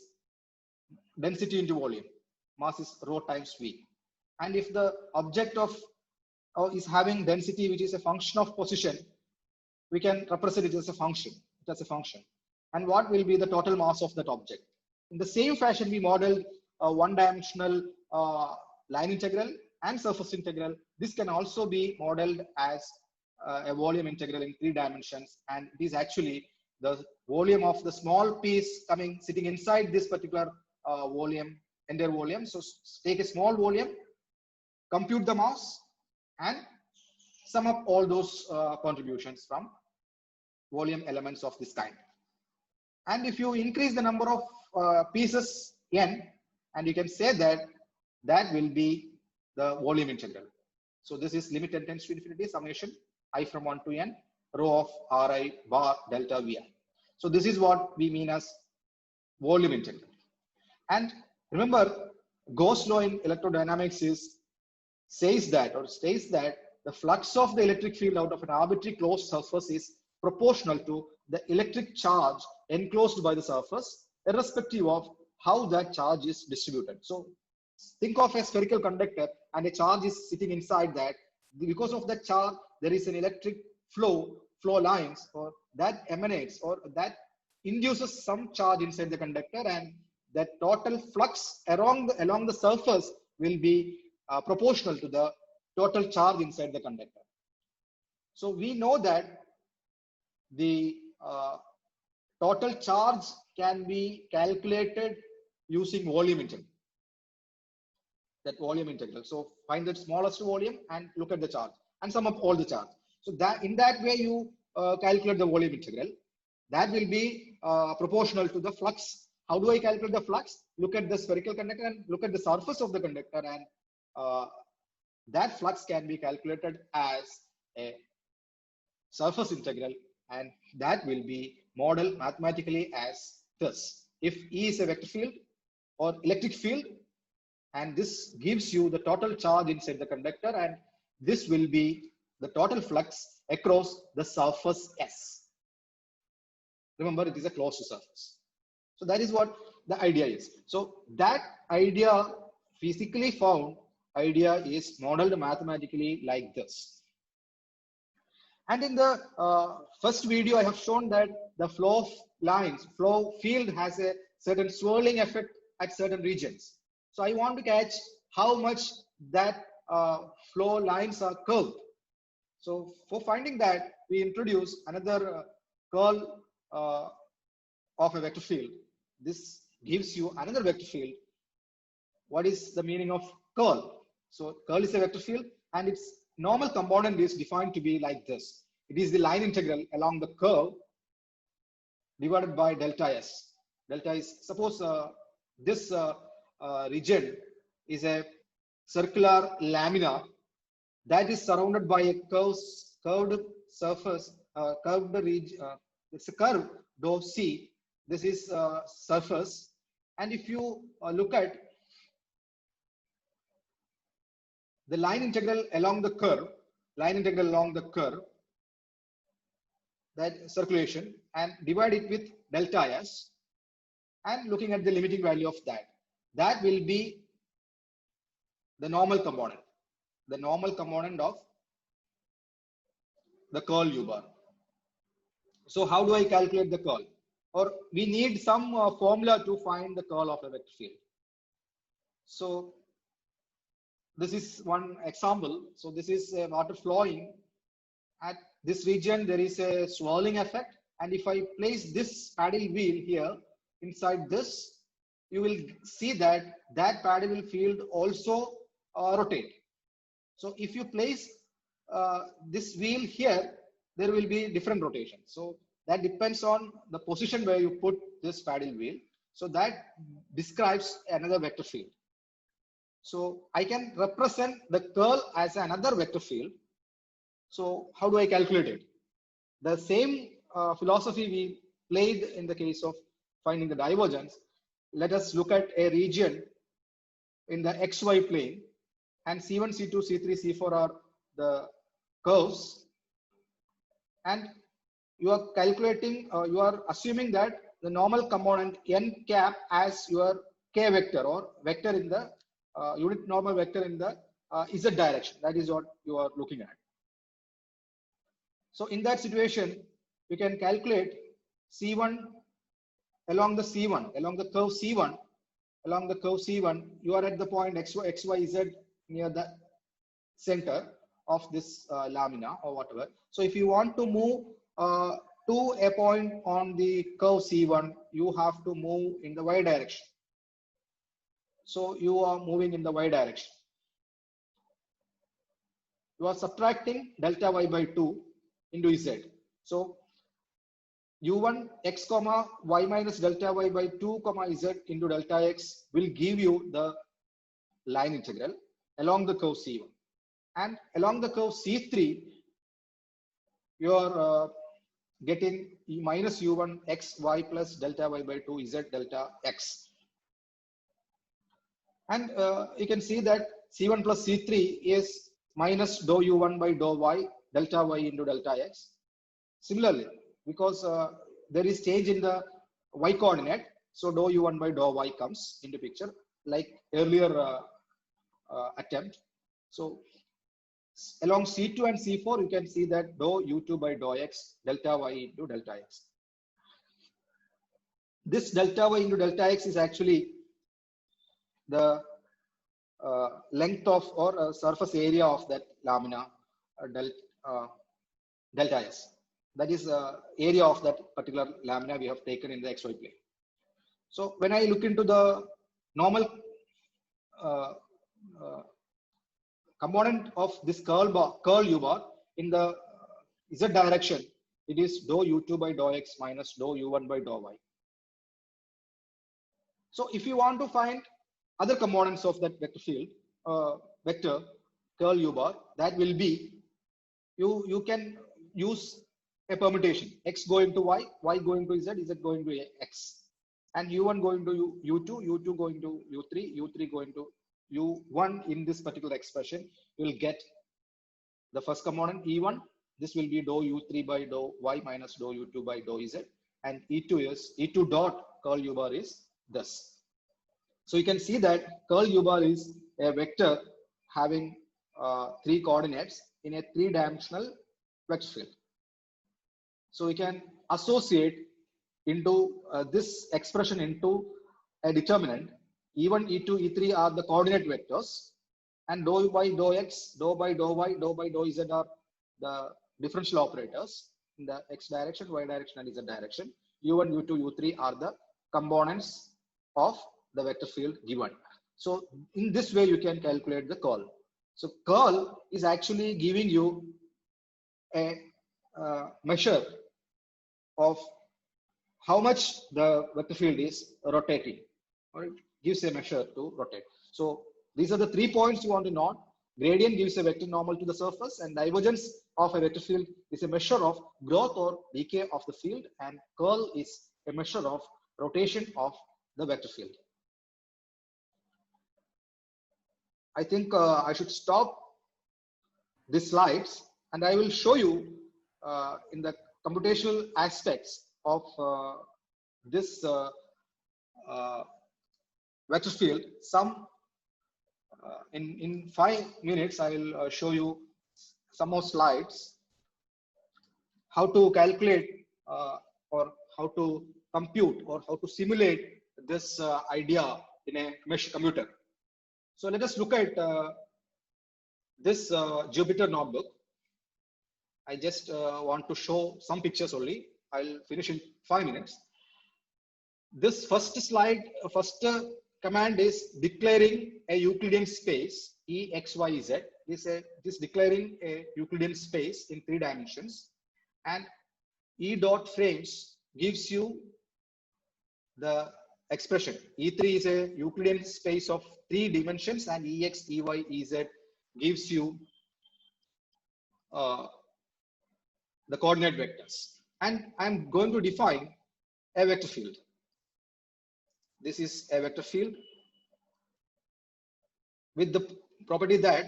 density into volume. Mass is rho times v. And if the object is having density which is a function of position, we can represent it as a function. And what will be the total mass of that object? In the same fashion, we modeled a one-dimensional line integral and surface integral. This can also be modeled as a volume integral in 3 dimensions, and it is actually the volume of the small piece sitting inside this particular volume, entire volume. So take a small volume, compute the mass, and sum up all those contributions from volume elements of this kind. And if you increase the number of pieces n, and you can say that that will be the volume integral. So this is limit n tends to infinity summation I from 1 to n rho of Ri bar delta Vi. So this is what we mean as volume integral. And remember, Gauss law in electrodynamics says that the flux of the electric field out of an arbitrary closed surface is proportional to the electric charge enclosed by the surface, irrespective of how that charge is distributed. So think of a spherical conductor and a charge is sitting inside that. Because of that charge, there is an electric flow lines, or that emanates or that induces some charge inside the conductor, and that total flux along the surface will be proportional to the total charge inside the conductor. So we know that the total charge can be calculated using volume integral. That volume integral. So find the smallest volume and look at the charge and sum up all the charge. So that in that way you calculate the volume integral. That will be proportional to the flux. How do I calculate the flux? Look at the spherical conductor and look at the surface of the conductor, and that flux can be calculated as a surface integral, and that will be modeled mathematically as this. If E is a vector field or electric field, and this gives you the total charge inside the conductor, and this will be the total flux across the surface S. Remember, it is a closed surface. So that is what the idea is. So that idea, physically found idea, is modeled mathematically like this. And in the first video, I have shown that the flow field has a certain swirling effect at certain regions. So I want to catch how much that flow lines are curved. So for finding that, we introduce another curl of a vector field. This gives you another vector field. What is the meaning of curl? So curl is a vector field, and its normal component is defined to be like this. It is the line integral along the curve divided by delta S. Delta is, suppose this region is a circular lamina that is surrounded by a curved surface, curved region. It's a curve dou C. This is surface, and if you look at the line integral along the curve, that circulation, and divide it with delta S, and looking at the limiting value of that will be the normal component of the curl U bar. So how do I calculate the curl? Or we need some formula to find the curl of a vector field. So this is one example. So this is water flowing. At this region, there is a swirling effect. And if I place this paddle wheel here inside this, you will see that that paddle wheel field also rotate. So if you place this wheel here, there will be different rotation. So that depends on the position where you put this paddle wheel. So that describes another vector field. So I can represent the curl as another vector field. So how do I calculate it? The same philosophy we played in the case of finding the divergence. Let us look at a region in the XY plane, and C1, C2, C3, C4 are the curves, and you are calculating, you are assuming that the normal component n cap as your k vector, or vector in the unit normal vector in the z direction. That is what you are looking at. So in that situation, we can calculate C1 along the C1, along the curve C1, you are at the point XYZ near the center of this lamina or whatever. So if you want to move to a point on the curve C1, you have to move in the y direction. So you are moving in the y direction. You are subtracting delta y by 2 into z. So u1 x comma y minus delta y by 2 comma z into delta x will give you the line integral along the curve C1. And along the curve C3, you are getting minus u1 x y plus delta y by 2 z delta x. And you can see that C1 plus C3 is minus dou u1 by dou y delta y into delta x. Similarly, because there is change in the y coordinate, so dou u1 by dou y comes into picture like earlier attempt. So along C2 and C4, you can see that dou u2 by dou x delta y into delta x. This delta y into delta x is actually the length of or surface area of that lamina delta s. That is area of that particular lamina we have taken in the xy plane. So when I look into the normal component of this curl u bar in the z direction, it is dou u2 by dou x minus dou u1 by dou y. So if you want to find other components of that vector field, vector curl u bar, that will be, you can use a permutation, x going to y, y going to z, z going to x, and u1 going to u2, u2 going to u3, u3 going to u1. In this particular expression, you will get the first component e1. This will be dou u3 by dou y minus dou u2 by dou z, and e2 is e2 dot curl u bar is this. So you can see that curl u bar is a vector having 3 coordinates in a 3-dimensional vector field. So we can associate into this expression into a determinant. E1, E2, E3 are the coordinate vectors, and dou by dou x, dou by dou y, dou by dou z are the differential operators in the x direction, y direction, and z direction. U1, U2, U3 are the components of the vector field given. So in this way, you can calculate the curl. So curl is actually giving you a measure of how much the vector field is rotating, or it gives a measure to rotate. So these are the 3 points you want to know. Gradient gives a vector normal to the surface, and divergence of a vector field is a measure of growth or decay of the field, and curl is a measure of rotation of the vector field. I think I should stop these slides, and I will show you in the computational aspects of this vector field. Some in 5 minutes, I will show you some more slides how to calculate or how to compute or how to simulate this idea in a mesh computer. So let us look at this Jupyter notebook. I just want to show some pictures only. I'll finish in 5 minutes. This first slide, first command is declaring a Euclidean space E, X, Y, Z. This declaring a Euclidean space in 3 dimensions, and E dot frames gives you the expression. E3 is a Euclidean space of 3 dimensions, and EX, EY, EZ gives you the coordinate vectors. And I'm going to define a vector field. This is a vector field with the property that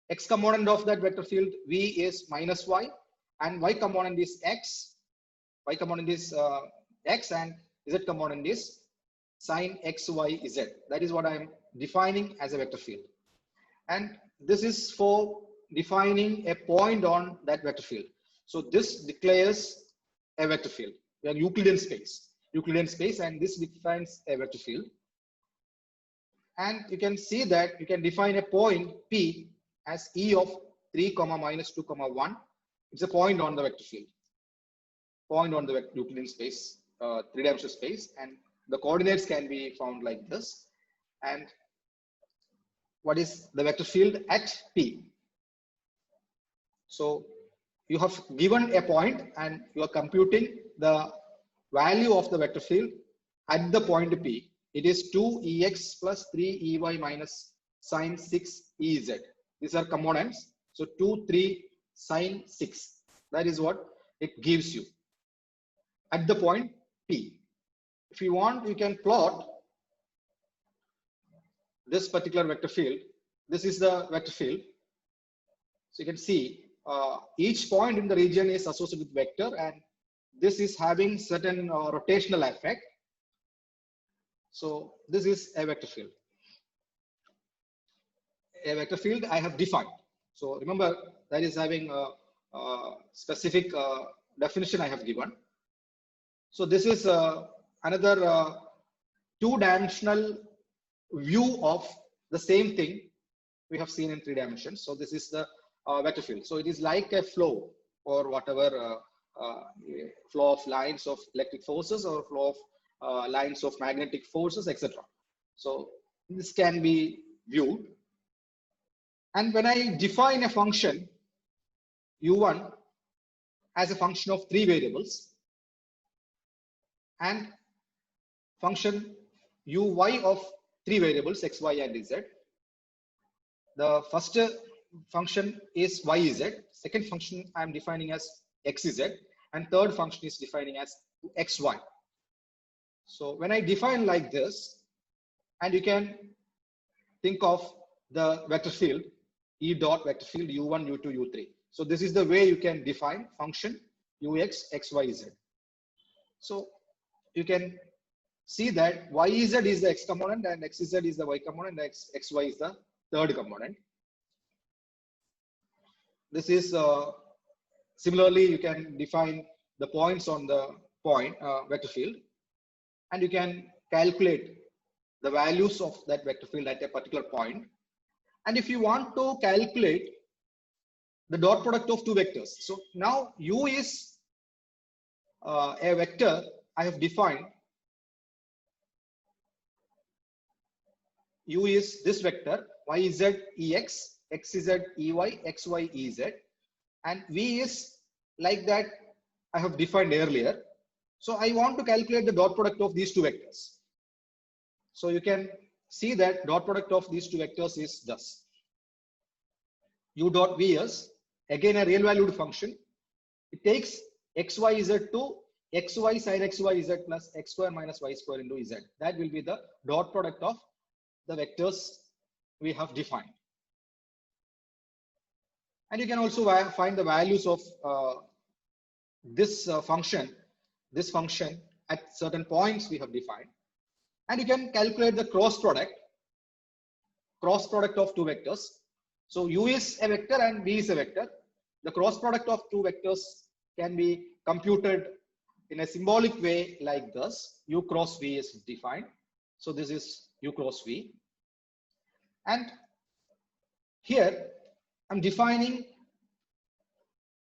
x component of that vector field V is minus y, and y component is x, y component is x, and z component is sine x, y, z. That is what I'm defining as a vector field. And this is for defining a point on that vector field. So this declares a vector field, a Euclidean space, and this defines a vector field. And you can see that you can define a point P as E of 3 comma minus 2 comma 1. It's a point on the vector field, point on the Euclidean space, three-dimensional space, and the coordinates can be found like this. And what is the vector field at P? So you have given a point and you are computing the value of the vector field at the point P. It is 2ex plus 3ey minus sine 6ez. These are components. So 2, 3, sine 6. That is what it gives you at the point P. If you want, you can plot this particular vector field. This is the vector field. So you can see each point in the region is associated with vector, and this is having certain rotational effect. So this is a vector field. A vector field I have defined. So remember, that is having a specific definition I have given. So this is another two-dimensional view of the same thing we have seen in 3 dimensions. So this is the vector field. So it is like a flow or whatever flow of lines of electric forces or flow of lines of magnetic forces, etc. So this can be viewed. And when I define a function u1 as a function of 3 variables and function uy of 3 variables x, y, and z, the first function is yz, second function I am defining as xz, and third function is defining as xy. So when I define like this, and you can think of the vector field E dot vector field u1, u2, u3. So this is the way you can define function ux, xy, z. So you can see that yz is the x component and xz is the y component and xy is the third component. This is similarly, you can define the points on the point vector field, and you can calculate the values of that vector field at a particular point. And if you want to calculate the dot product of 2 vectors, so now u is a vector I have defined. U is this vector yz ex, xz ey, xy ez, and v is like that I have defined earlier. So I want to calculate the dot product of these 2 vectors. So you can see that dot product of these 2 vectors is thus. U dot v is again a real valued function. It takes xyz to xy sin xyz plus x square minus y square into z. That will be the dot product of the vectors we have defined. And you can also find the values of this function at certain points we have defined. And you can calculate the cross product of 2 vectors. So u is a vector and v is a vector. The cross product of 2 vectors can be computed in a symbolic way like this. U cross v is defined. So this is u cross v. And here I'm defining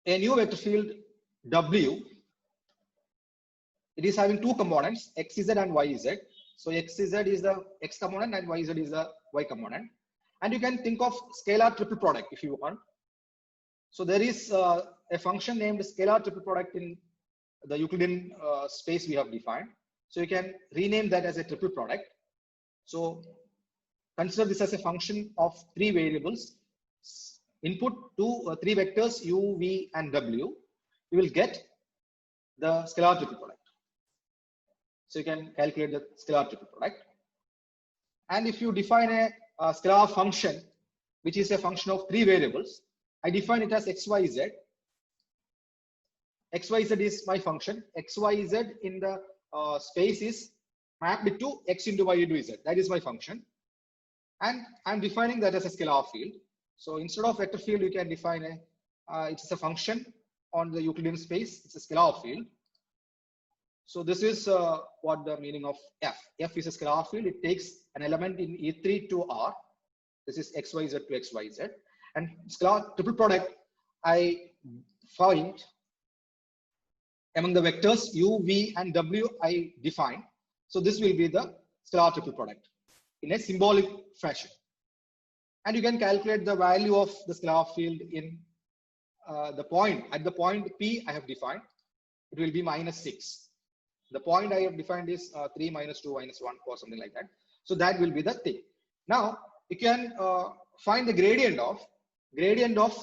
a new vector field w. It is having 2 components, xz and yz. So xz is the x component and yz is the y component. And you can think of scalar triple product if you want. So there is a function named scalar triple product in the Euclidean space we have defined. So you can rename that as a triple product. So consider this as a function of 3 variables. Input to 3 vectors u, v, and w. You will get the scalar triple product. So you can calculate the scalar triple product. And if you define a scalar function, which is a function of 3 variables, I define it as xyz. Xyz is my function. Xyz in the space is mapped to x into y into z. That is my function. And I'm defining that as a scalar field. So instead of vector field, you can define it's a function on the Euclidean space. It's a scalar field. So this is what the meaning of f. F is a scalar field. It takes an element in E3 to R. This is xyz to xyz. And scalar triple product, I find among the vectors u, v, and w I define. So this will be the scalar triple product in a symbolic fashion. And you can calculate the value of the scalar field in the point. At the point P I have defined, it will be -6. The point I have defined is 3 minus 2 minus 1 or something like that. So that will be the thing. Now you can find the gradient of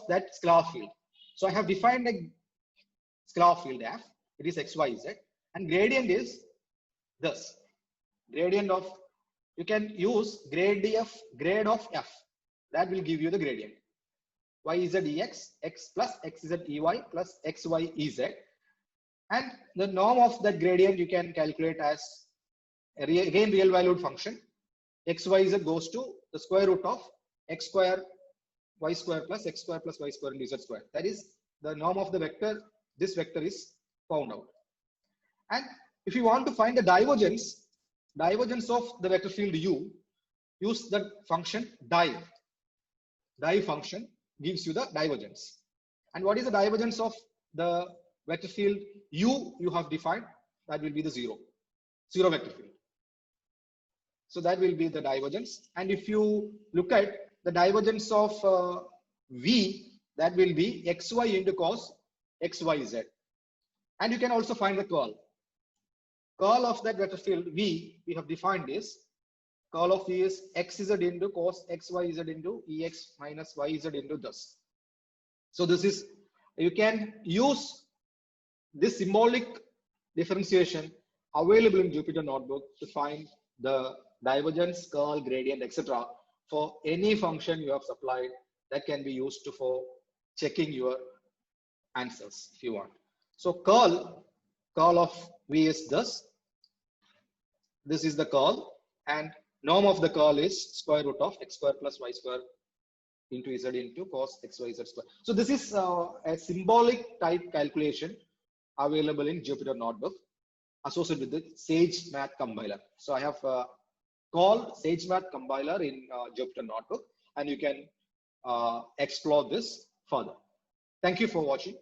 that scalar field. So I have defined a scalar field f. It is x, y, z, and gradient is this. Gradient of, you can use grade of f. That will give you the gradient. Y z ex, x plus x z ey plus x y ez. And the norm of that gradient you can calculate as again real valued function. X y z goes to the square root of x square y square plus x square plus y square into z square. That is the norm of the vector. This vector is found out. And if you want to find the divergence of the vector field u, use the function div. Div function gives you the divergence. And what is the divergence of the vector field u you have defined? That will be the zero vector field. So that will be the divergence. And if you look at the divergence of v, that will be xy into cos xyz. And you can also find the curl. Curl of that vector field v we have defined is curl of v is xz into cos xyz into ex minus yz into this. So this is, you can use this symbolic differentiation available in Jupyter Notebook to find the divergence, curl, gradient, etc. for any function you have supplied. That can be used for checking your answers if you want. So curl of v is this. This is the curl, and norm of the curl is square root of x square plus y square into z into cos xyz square. So this is a symbolic type calculation available in Jupyter Notebook associated with the Sage Math Compiler. So I have called Sage Math Compiler in Jupyter Notebook, and you can explore this further. Thank you for watching.